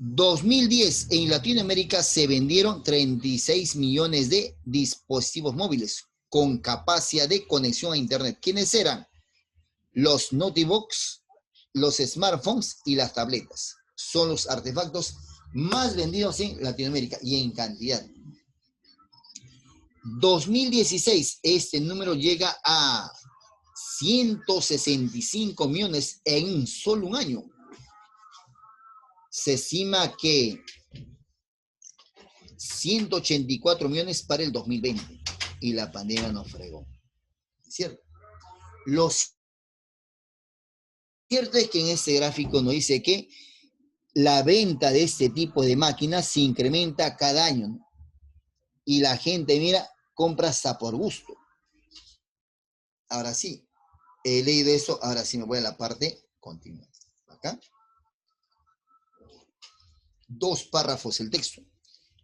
2010 en Latinoamérica se vendieron 36 millones de dispositivos móviles con capacidad de conexión a Internet. ¿Quiénes eran? Los notebooks, los smartphones y las tabletas. Son los artefactos más vendidos en Latinoamérica y en cantidad. 2016, este número llega a 165 millones en solo un año. Se estima que 184 millones para el 2020 y la pandemia nos fregó. ¿Cierto? Lo cierto es que en este gráfico nos dice que la venta de este tipo de máquinas se incrementa cada año, ¿no? Y la gente, mira, compra hasta por gusto. Ahora sí, he leído eso, ahora sí me voy a la parte continua. Acá. 2 párrafos el texto.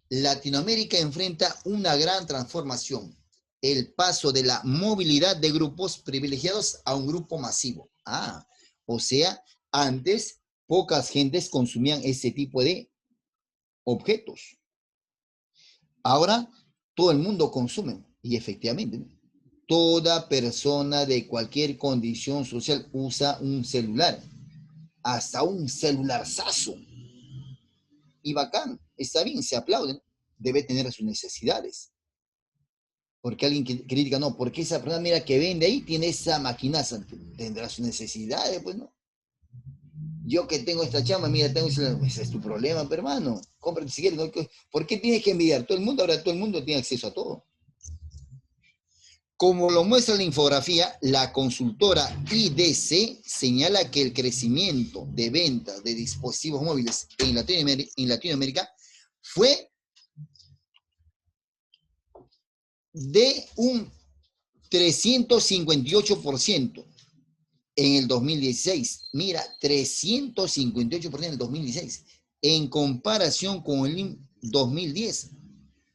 Latinoamérica enfrenta una gran transformación, el paso de la movilidad de grupos privilegiados a un grupo masivo. O sea, antes pocas gentes consumían ese tipo de objetos. Ahora todo el mundo consume y efectivamente, ¿no? Toda persona de cualquier condición social usa un celular, hasta un celularzazo. Y bacán, está bien, se aplauden, debe tener sus necesidades. Porque alguien critica, no, porque esa persona, mira, que vende ahí, tiene esa maquinaza, tendrá sus necesidades, pues no. Yo que tengo esta chamba, mira, ese es tu problema, pero hermano, cómprate si quieres, ¿no? ¿Por qué tienes que envidiar? Ahora todo el mundo tiene acceso a todo. Como lo muestra la infografía, la consultora IDC señala que el crecimiento de ventas de dispositivos móviles en Latinoamérica fue de un 358%, en el 2016. Mira, 358% en el 2016. En comparación con el 2010.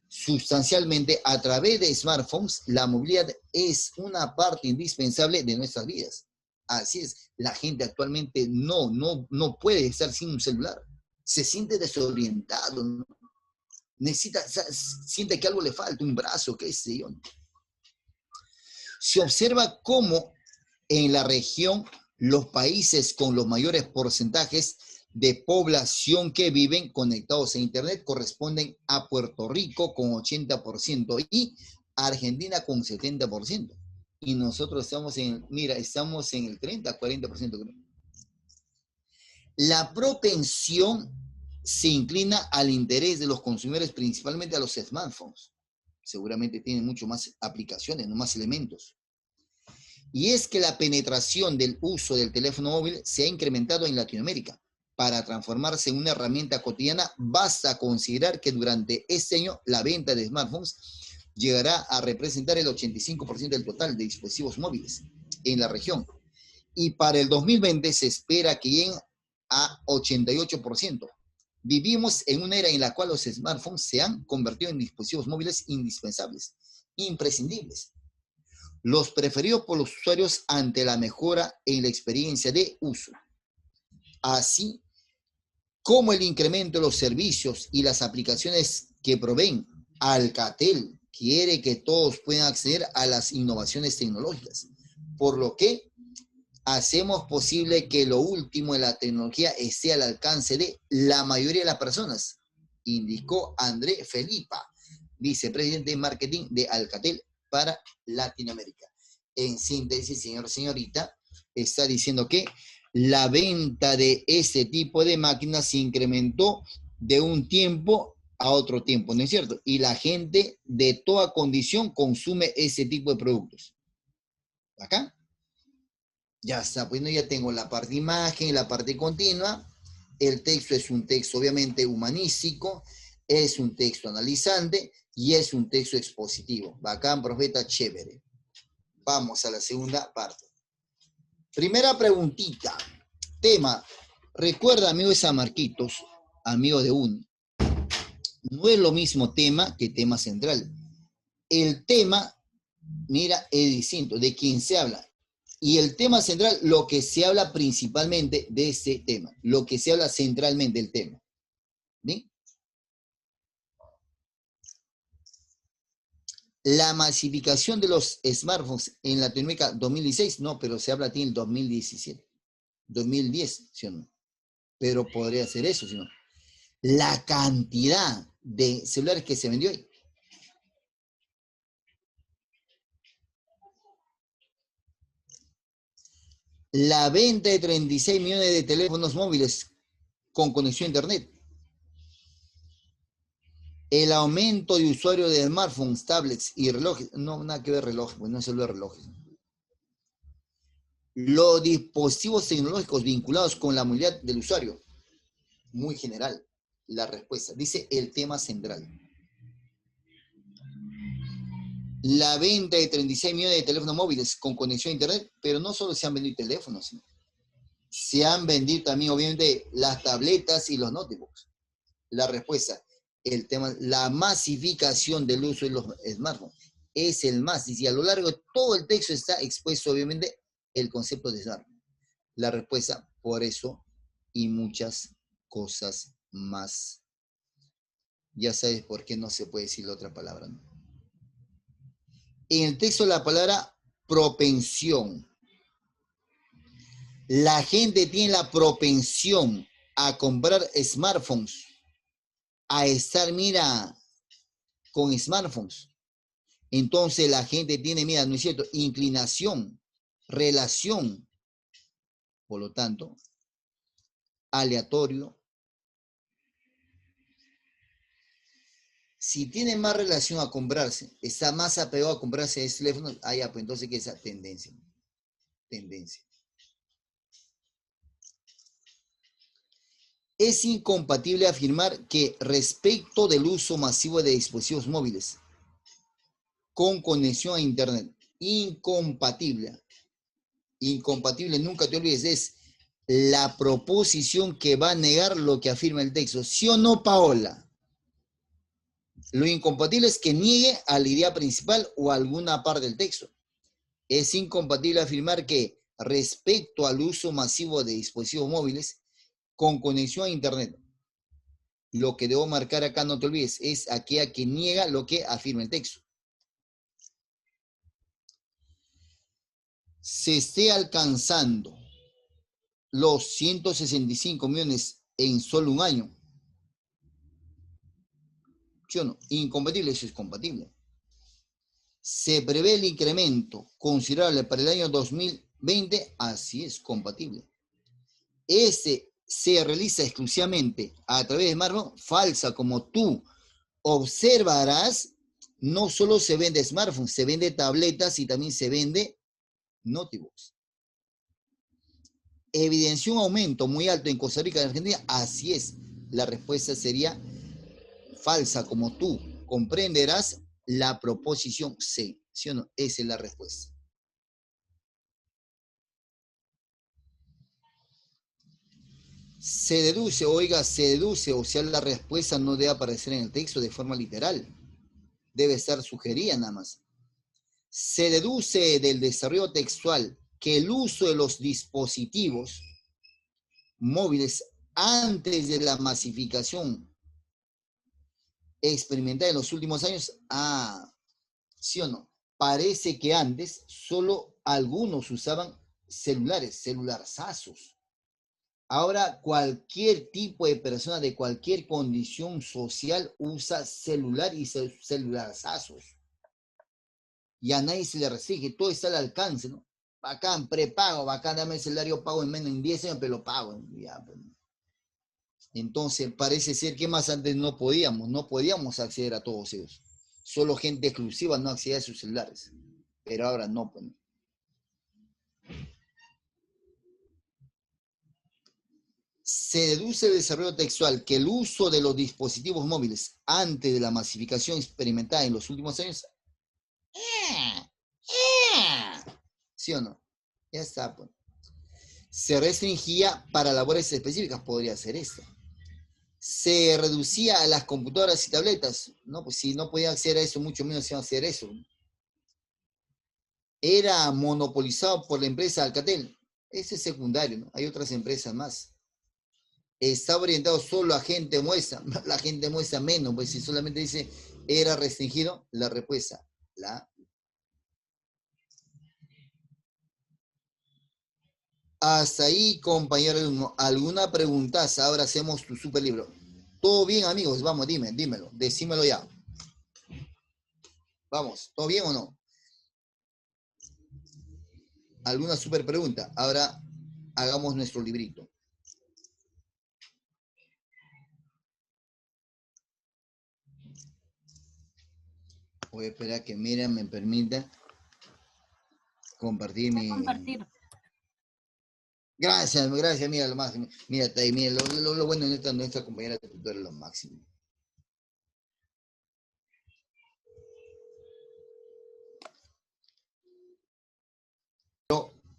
Sustancialmente, a través de smartphones, la movilidad es una parte indispensable de nuestras vidas. Así es, la gente actualmente no puede estar sin un celular. Se siente desorientado, ¿no? Necesita, siente que algo le falta, un brazo, qué sé yo. Se observa cómo en la región los países con los mayores porcentajes de población que viven conectados a Internet corresponden a Puerto Rico con 80% y Argentina con 70%. Y nosotros estamos estamos en el 30, 40%. La propensión se inclina al interés de los consumidores, principalmente a los smartphones. Seguramente tienen mucho más aplicaciones, no más elementos. Y es que la penetración del uso del teléfono móvil se ha incrementado en Latinoamérica. Para transformarse en una herramienta cotidiana, basta considerar que durante este año la venta de smartphones llegará a representar el 85% del total de dispositivos móviles en la región. Y para el 2020 se espera que lleguen a 88%. Vivimos en una era en la cual los smartphones se han convertido en dispositivos móviles indispensables, imprescindibles, los preferidos por los usuarios ante la mejora en la experiencia de uso, así como el incremento de los servicios y las aplicaciones que proveen. Alcatel quiere que todos puedan acceder a las innovaciones tecnológicas, por lo que hacemos posible que lo último de la tecnología esté al alcance de la mayoría de las personas, indicó André Felipa, vicepresidente de marketing de Alcatel para Latinoamérica. En síntesis, señorita, está diciendo que la venta de ese tipo de máquinas se incrementó de un tiempo a otro tiempo, ¿no es cierto? Y la gente de toda condición consume ese tipo de productos. ¿Acá? Ya está, pues no, ya tengo la parte imagen, la parte continua. El texto es un texto obviamente humanístico, es un texto analizante y es un texto expositivo. Bacán, profeta, chévere. Vamos a la segunda parte. Primera preguntita. Tema. Recuerda, amigo de San Marquitos, amigo de UN, no es lo mismo tema que tema central. El tema, mira, es distinto, de quién se habla. Y el tema central, lo que se habla principalmente de ese tema, lo que se habla centralmente del tema. ¿Bien? La masificación de los smartphones en Latinoamérica 2016, no, pero se habla aquí en el 2017, 2010, ¿sí o no? Pero podría ser eso, ¿sí o no? La cantidad de celulares que se vendió ahí. La venta de 36 millones de teléfonos móviles con conexión a Internet. El aumento de usuarios de smartphones, tablets y relojes. No, nada que ver relojes, pues no es solo relojes. Los dispositivos tecnológicos vinculados con la movilidad del usuario. Muy general la respuesta. Dice el tema central. La venta de 36 millones de teléfonos móviles con conexión a Internet, pero no solo se han vendido teléfonos, sino se han vendido también, obviamente, las tabletas y los notebooks. La respuesta, el tema, la masificación del uso de los smartphones es el más. Y si a lo largo de todo el texto está expuesto, obviamente, el concepto de smartphone. La respuesta, por eso y muchas cosas más. Ya sabes por qué no se puede decir la otra palabra, ¿no? En el texto la palabra propensión. La gente tiene la propensión a comprar smartphones, a estar, mira, con smartphones. Entonces la gente tiene, mira, ¿no es cierto?, inclinación, relación, por lo tanto, aleatorio. Si tiene más relación a comprarse, está más apegado a comprarse ese teléfono, ya, pues entonces, ¿qué es esa tendencia? Tendencia. Es incompatible afirmar que respecto del uso masivo de dispositivos móviles con conexión a Internet, incompatible. Incompatible, nunca te olvides, es la proposición que va a negar lo que afirma el texto. ¿Sí o no, Paola? Lo incompatible es que niegue a la idea principal o a alguna parte del texto. Es incompatible afirmar que respecto al uso masivo de dispositivos móviles con conexión a Internet, lo que debo marcar acá, no te olvides, es aquella que niega lo que afirma el texto. Se esté alcanzando los 165 millones en solo un año. ¿Sí o no? Incompatible, eso es compatible. Se prevé el incremento considerable para el año 2020, así es compatible. Ese se realiza exclusivamente a través de smartphone, falsa, como tú observarás, no solo se vende smartphones, se vende tabletas y también se vende notebooks. Evidenció un aumento muy alto en Costa Rica y Argentina, así es. La respuesta sería falsa, como tú comprenderás la proposición C, ¿sí o no? Esa es la respuesta. Se deduce, oiga, se deduce, o sea, la respuesta no debe aparecer en el texto de forma literal. Debe estar sugerida nada más. Se deduce del desarrollo textual que el uso de los dispositivos móviles antes de la masificación experimentada en los últimos años, ¿sí o no? Parece que antes solo algunos usaban celulares, celularzazos. Ahora cualquier tipo de persona de cualquier condición social usa celular y celularzazos. Y a nadie se le restringe, todo está al alcance, ¿no? Bacán, prepago, bacán, dame el celular, yo pago en menos en 10 años, pero lo pago. Ya, pues. Entonces, parece ser que más antes no podíamos acceder a todos ellos. Solo gente exclusiva no accedía a sus celulares. Pero ahora no, pues. Se deduce del desarrollo textual que el uso de los dispositivos móviles antes de la masificación experimentada en los últimos años, ¿sí o no? Ya está, pues. Se restringía para labores específicas, podría ser esto. Se reducía a las computadoras y tabletas, ¿no? Pues si no podía acceder a eso, mucho menos iba a hacer eso. Era monopolizado por la empresa Alcatel. Ese es secundario, ¿no? Hay otras empresas más. Está orientado solo a gente muestra, la gente muestra menos, pues si solamente dice era restringido, la respuesta, la. Hasta ahí, compañero alumno, ¿alguna pregunta? Ahora hacemos tu super libro. ¿Todo bien, amigos? Vamos, dímelo, decímelo ya. Vamos, ¿todo bien o no? ¿Alguna super pregunta? Ahora hagamos nuestro librito. Voy a esperar que Miriam me permita compartir mi. Compartir. Gracias, mira lo máximo. Mira, lo bueno de nuestra compañera de tutora es lo máximo.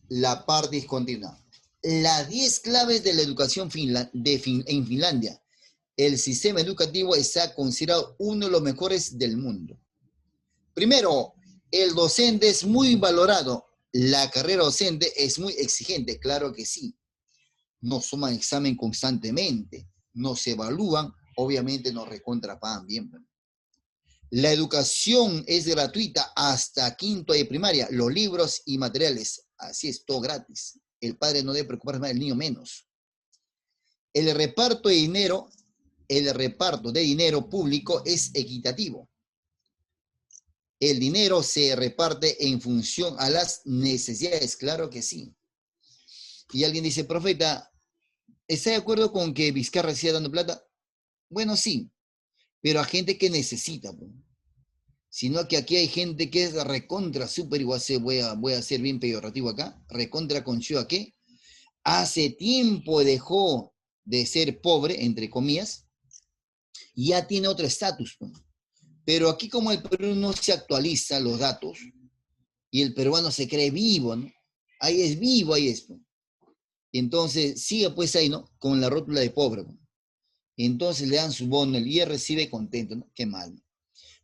La parte discontinua. Las 10 claves de la educación en Finlandia. El sistema educativo está considerado uno de los mejores del mundo. Primero, el docente es muy valorado. La carrera docente es muy exigente, claro que sí. Nos toman examen constantemente, nos evalúan, obviamente nos recontrapagan bien. La educación es gratuita hasta quinto de primaria, los libros y materiales, así es, todo gratis. El padre no debe preocuparse más, el niño menos. El reparto de dinero público es equitativo. El dinero se reparte en función a las necesidades, claro que sí. Y alguien dice, profeta, ¿está de acuerdo con que Vizcarra siga dando plata? Bueno, sí, pero a gente que necesita, pues. Sino que aquí hay gente que es recontra súper, igual voy a ser bien peyorativo acá, recontra concio a qué. Hace tiempo dejó de ser pobre, entre comillas, y ya tiene otro estatus. Pues. Pero aquí como el Perú no se actualiza los datos, y el peruano se cree vivo, ¿no? Ahí es vivo, ahí es. Pues. Entonces, sigue pues ahí, ¿no? Con la rótula de pobre. Pues. Entonces le dan su bono, el IE recibe contento, ¿no? Qué mal. ¿No?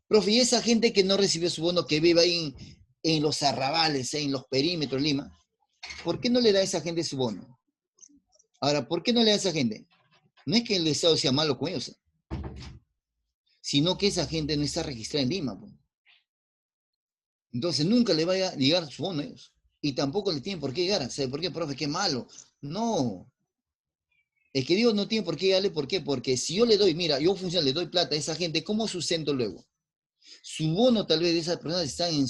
Profe, y esa gente que no recibió su bono, que vive ahí en los arrabales, en los perímetros de Lima, ¿por qué no le da a esa gente su bono? Ahora, ¿por qué no le da a esa gente? No es que el Estado sea malo con ellos, sino que esa gente no está registrada en Lima. Pues. Entonces nunca le va a llegar su bono a ellos. Y tampoco le tienen por qué llegar. ¿Sabe por qué, profe? Qué malo. No. Es que Dios no tiene por qué llegarle. ¿Por qué? Porque si yo le doy, mira, yo funciono, le doy plata a esa gente, ¿cómo sustento luego? Su bono tal vez de esas personas están en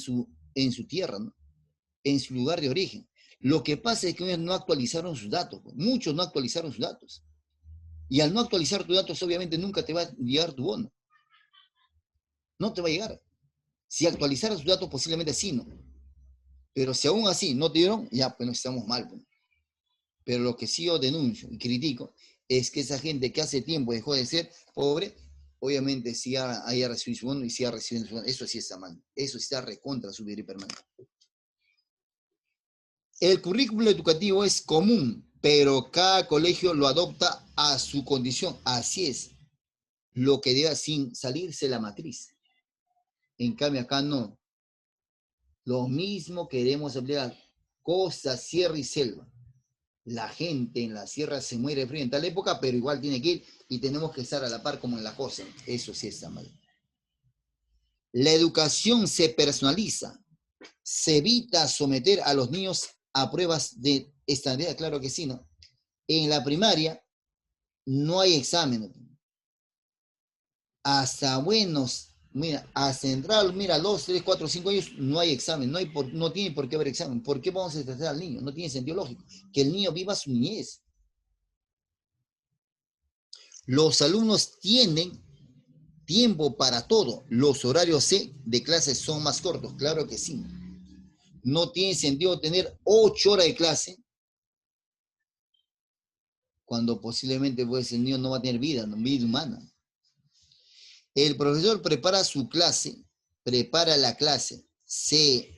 su tierra, ¿no? En su lugar de origen. Lo que pasa es que ellos no actualizaron sus datos. Pues. Muchos no actualizaron sus datos. Y al no actualizar tus datos, obviamente nunca te va a llegar tu bono. No te va a llegar. Si actualizaras tus datos, posiblemente sí, ¿no? Pero si aún así no te dieron, ya, pues no estamos mal. Pues. Pero lo que sí yo denuncio y critico es que esa gente que hace tiempo dejó de ser pobre, obviamente sí haya recibido su bono y sí ha recibido su bono. Eso sí está mal. Eso sí está recontra subir y permanente. El currículo educativo es común, pero cada colegio lo adopta a su condición. Así es. Lo que debe sin salirse la matriz. En cambio acá no. Lo mismo queremos aplicar. Costa, sierra y selva. La gente en la sierra se muere de frío en tal época, pero igual tiene que ir y tenemos que estar a la par como en la costa. Eso sí está mal. La educación se personaliza. Se evita someter a los niños a pruebas de estadía, claro que sí, ¿no? En la primaria no hay examen. Hasta buenos, mira, a central, mira, 2, 3, 4, 5 años no hay examen, no tiene por qué haber examen. ¿Por qué vamos a tratar al niño? No tiene sentido lógico. Que el niño viva su niñez. Los alumnos tienen tiempo para todo. Los horarios C de clases son más cortos, claro que sí. No tiene sentido tener 8 horas de clase cuando posiblemente pues, el niño no va a tener vida, no, vida humana. El profesor prepara su clase, prepara la clase, se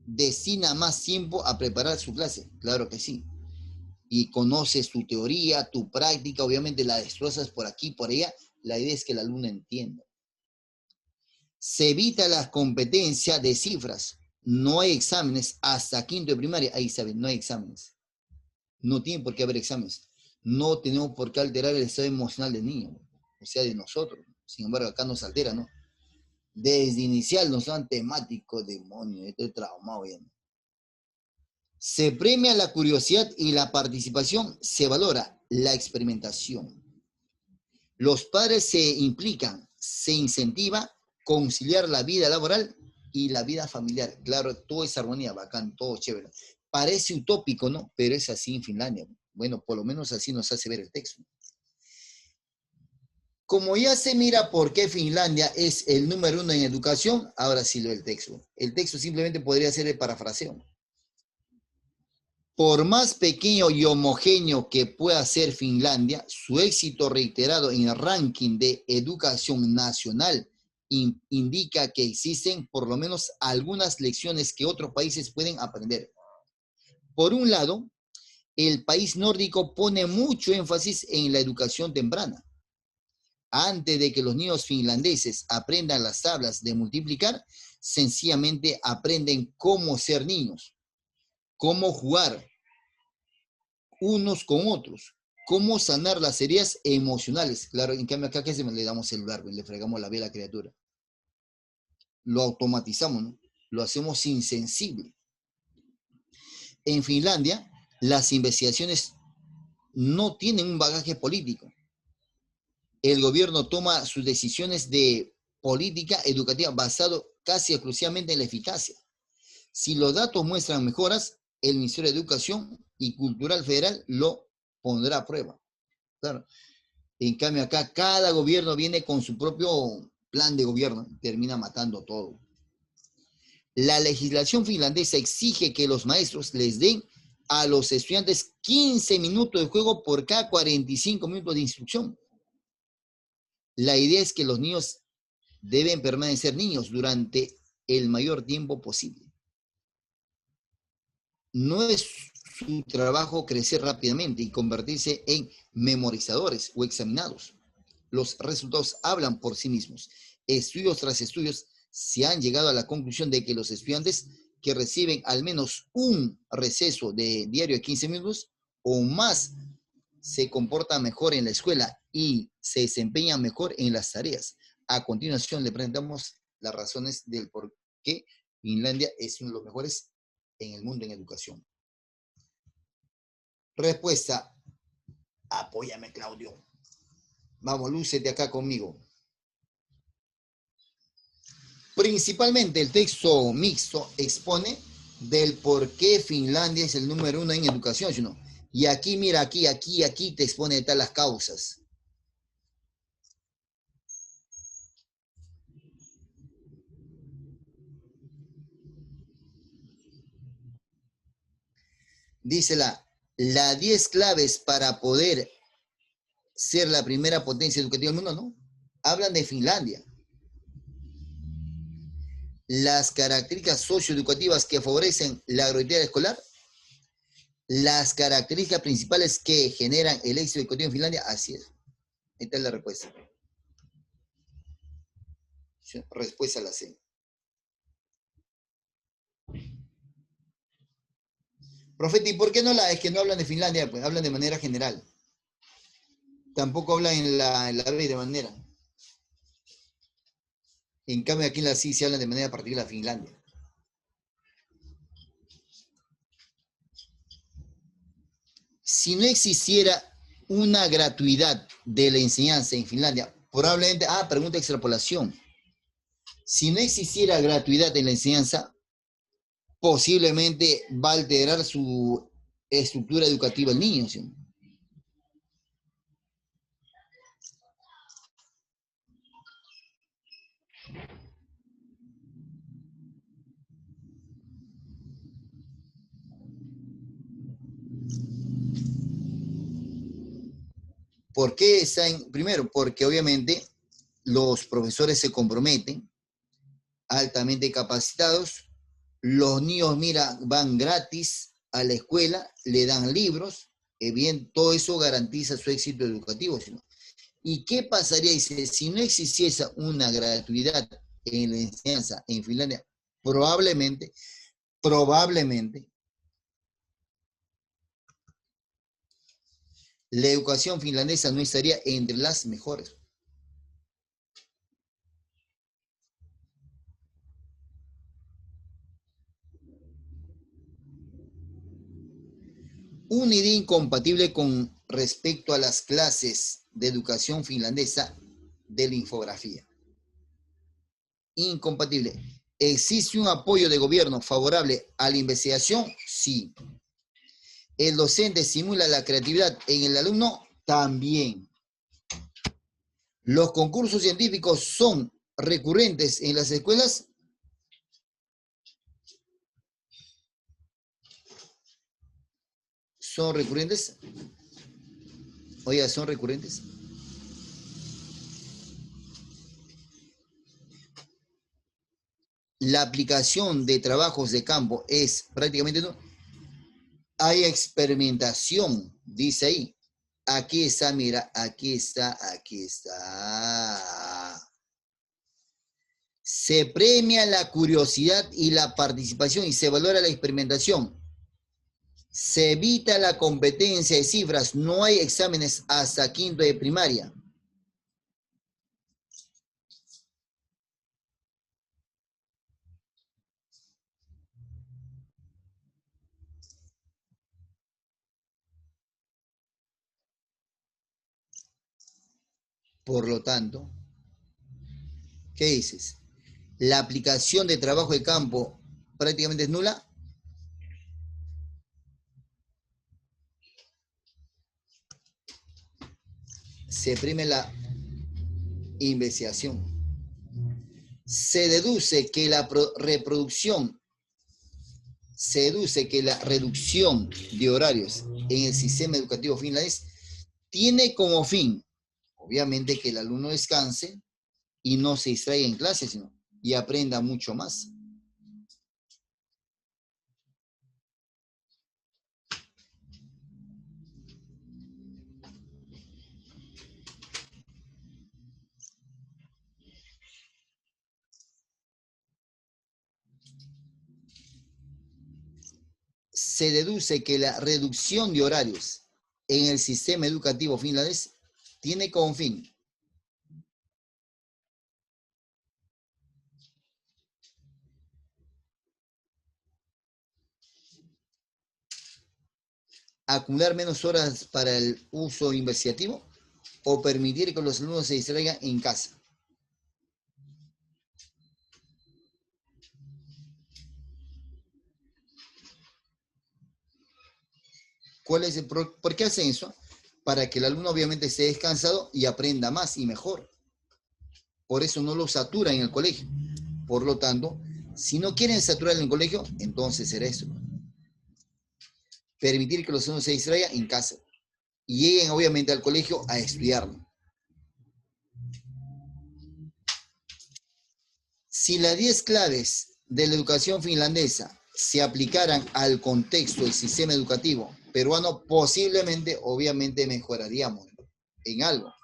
destina más tiempo a preparar su clase, claro que sí. Y conoces tu teoría, tu práctica, obviamente la destrozas por aquí, por allá. La idea es que el alumno entienda. Se evita la competencia de cifras. No hay exámenes hasta quinto de primaria. Ahí saben, no hay exámenes. No tiene por qué haber exámenes. No tenemos por qué alterar el estado emocional del niño, o sea, de nosotros. Sin embargo, acá nos altera, ¿no? Desde inicial nos dan temático, demonio, estoy traumado ya. Se premia la curiosidad y la participación, se valora la experimentación. Los padres se implican, se incentiva conciliar la vida laboral y la vida familiar. Claro, todo es armonía, bacán, todo chévere. Parece utópico, ¿no? Pero es así en Finlandia. Bueno, por lo menos así nos hace ver el texto. Como ya se mira por qué Finlandia es el número 1 en educación, ahora sí lo del texto. El texto simplemente podría ser el parafraseo. Por más pequeño y homogéneo que pueda ser Finlandia, su éxito reiterado en el ranking de educación nacional indica que existen por lo menos algunas lecciones que otros países pueden aprender. Por un lado, el país nórdico pone mucho énfasis en la educación temprana. Antes de que los niños finlandeses aprendan las tablas de multiplicar, sencillamente aprenden cómo ser niños, cómo jugar unos con otros, cómo sanar las heridas emocionales. Claro, en cambio acá, ¿qué hacemos? Le damos celular, le fregamos la vela a la criatura. Lo automatizamos, ¿no? Lo hacemos insensible. En Finlandia, las investigaciones no tienen un bagaje político. El gobierno toma sus decisiones de política educativa basado casi exclusivamente en la eficacia. Si los datos muestran mejoras, el Ministerio de Educación y Cultural Federal lo pondrá a prueba. Claro. En cambio acá cada gobierno viene con su propio plan de gobierno y termina matando todo. La legislación finlandesa exige que los maestros les den a los estudiantes 15 minutos de juego por cada 45 minutos de instrucción. La idea es que los niños deben permanecer niños durante el mayor tiempo posible. no es su trabajo crecer rápidamente y convertirse en memorizadores o examinados. Los resultados hablan por sí mismos. Estudios tras estudios se han llegado a la conclusión de que los estudiantes que reciben al menos un receso de diario de 15 minutos o más se comportan mejor en la escuela y se desempeñan mejor en las tareas. A continuación le presentamos las razones del por qué Finlandia es uno de los mejores en el mundo en educación. Respuesta. Apóyame, Claudio. Vamos, lúcete acá conmigo. Principalmente el texto mixto expone del por qué Finlandia es el número 1 en educación, ¿no? Y aquí, mira, aquí te expone de tal las causas. Dice la 10 claves para poder ser la primera potencia educativa del mundo, ¿no? Hablan de Finlandia. Las características socioeducativas que favorecen la agroactividad escolar, las características principales que generan el éxito educativo en Finlandia, así es. Esta es la respuesta. Respuesta a la C. Profeta, ¿y por qué no es que no hablan de Finlandia? Pues hablan de manera general. Tampoco hablan en la B de manera. En cambio, aquí en la C se hablan de manera particular de Finlandia. Si no existiera una gratuidad de la enseñanza en Finlandia, probablemente, pregunta de extrapolación. Si no existiera gratuidad en la enseñanza, posiblemente va a alterar su estructura educativa el niño, ¿sí? ¿Por qué están? Primero, porque obviamente los profesores se comprometen, altamente capacitados, los niños, mira, van gratis a la escuela, le dan libros, bien, todo eso garantiza su éxito educativo. ¿Sí? ¿Y qué pasaría si no existiese una gratuidad en la enseñanza en Finlandia? Probablemente, la educación finlandesa no estaría entre las mejores. Una idea incompatible con respecto a las clases de educación finlandesa de la infografía. Incompatible. ¿Existe un apoyo de gobierno favorable a la investigación? Sí. ¿El docente simula la creatividad en el alumno? También. ¿Los concursos científicos son recurrentes en las escuelas? ¿Son recurrentes? Oiga, ¿son recurrentes? La aplicación de trabajos de campo es prácticamente no. Hay experimentación, dice ahí. Aquí está, mira, aquí está. Se premia la curiosidad y la participación y se valora la experimentación. Se evita la competencia de cifras. No hay exámenes hasta quinto de primaria. Por lo tanto, ¿qué dices? La aplicación de trabajo de campo prácticamente es nula. Se premia la investigación. Se deduce que la reproducción, la reducción de horarios en el sistema educativo finlandés tiene como fin, obviamente, que el alumno descanse y no se distraiga en clase, sino y aprenda mucho más. se deduce que la reducción de horarios en el sistema educativo finlandés tiene como fin acumular menos horas para el uso investigativo o permitir que los alumnos se distraigan en casa. ¿Por qué hacen eso? Para que el alumno obviamente esté descansado y aprenda más y mejor. Por eso no lo saturan en el colegio. Por lo tanto, si no quieren saturar en el colegio, entonces será eso. Permitir que los alumnos se distraigan en casa y lleguen obviamente al colegio a estudiar. Si las 10 claves de la educación finlandesa se aplicaran al contexto del sistema educativo peruano, posiblemente, obviamente, mejoraríamos en algo.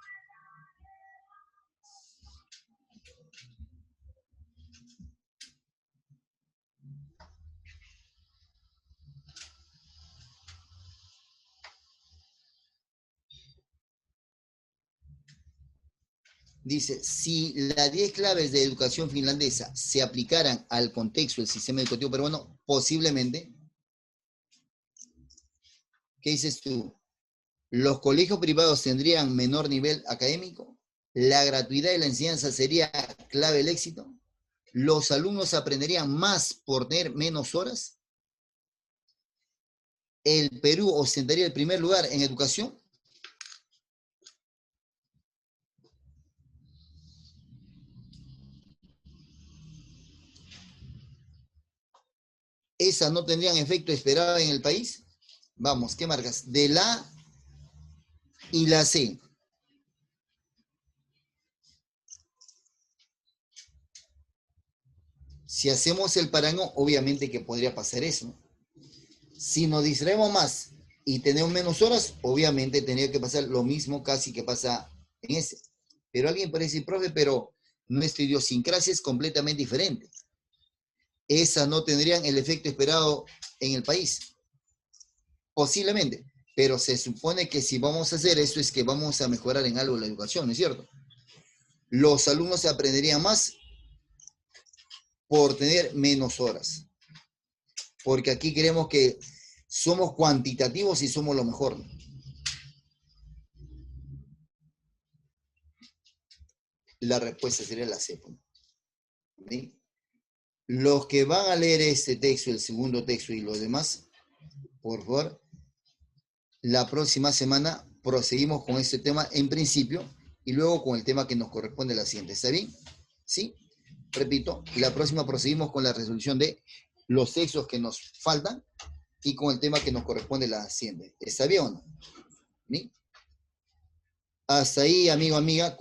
Dice, si las 10 claves de educación finlandesa se aplicaran al contexto del sistema educativo peruano, posiblemente, ¿qué dices tú? ¿Los colegios privados tendrían menor nivel académico? ¿La gratuidad de la enseñanza sería clave del éxito? ¿Los alumnos aprenderían más por tener menos horas? ¿El Perú ostentaría el primer lugar en educación? ¿Esas no tendrían efecto esperado en el país? Vamos, ¿qué marcas? De la y la C. Si hacemos el parangón, obviamente que podría pasar eso. Si nos distraemos más y tenemos menos horas, obviamente tendría que pasar lo mismo casi que pasa en ese. Pero alguien puede decir, profe, pero nuestra idiosincrasia es completamente diferente. Esas no tendrían el efecto esperado en el país. Posiblemente. Pero se supone que si vamos a hacer eso es que vamos a mejorar en algo la educación, ¿no es cierto? Los alumnos aprenderían más por tener menos horas. Porque aquí creemos que somos cuantitativos y somos lo mejor. La respuesta sería la C. ¿Sí? Los que van a leer este texto, el segundo texto y los demás, por favor, la próxima semana proseguimos con este tema en principio y luego con el tema que nos corresponde la siguiente. ¿Está bien? ¿Sí? Repito, la próxima proseguimos con la resolución de los textos que nos faltan y con el tema que nos corresponde la siguiente. ¿Está bien o no? ¿Sí? Hasta ahí, amigo, amiga.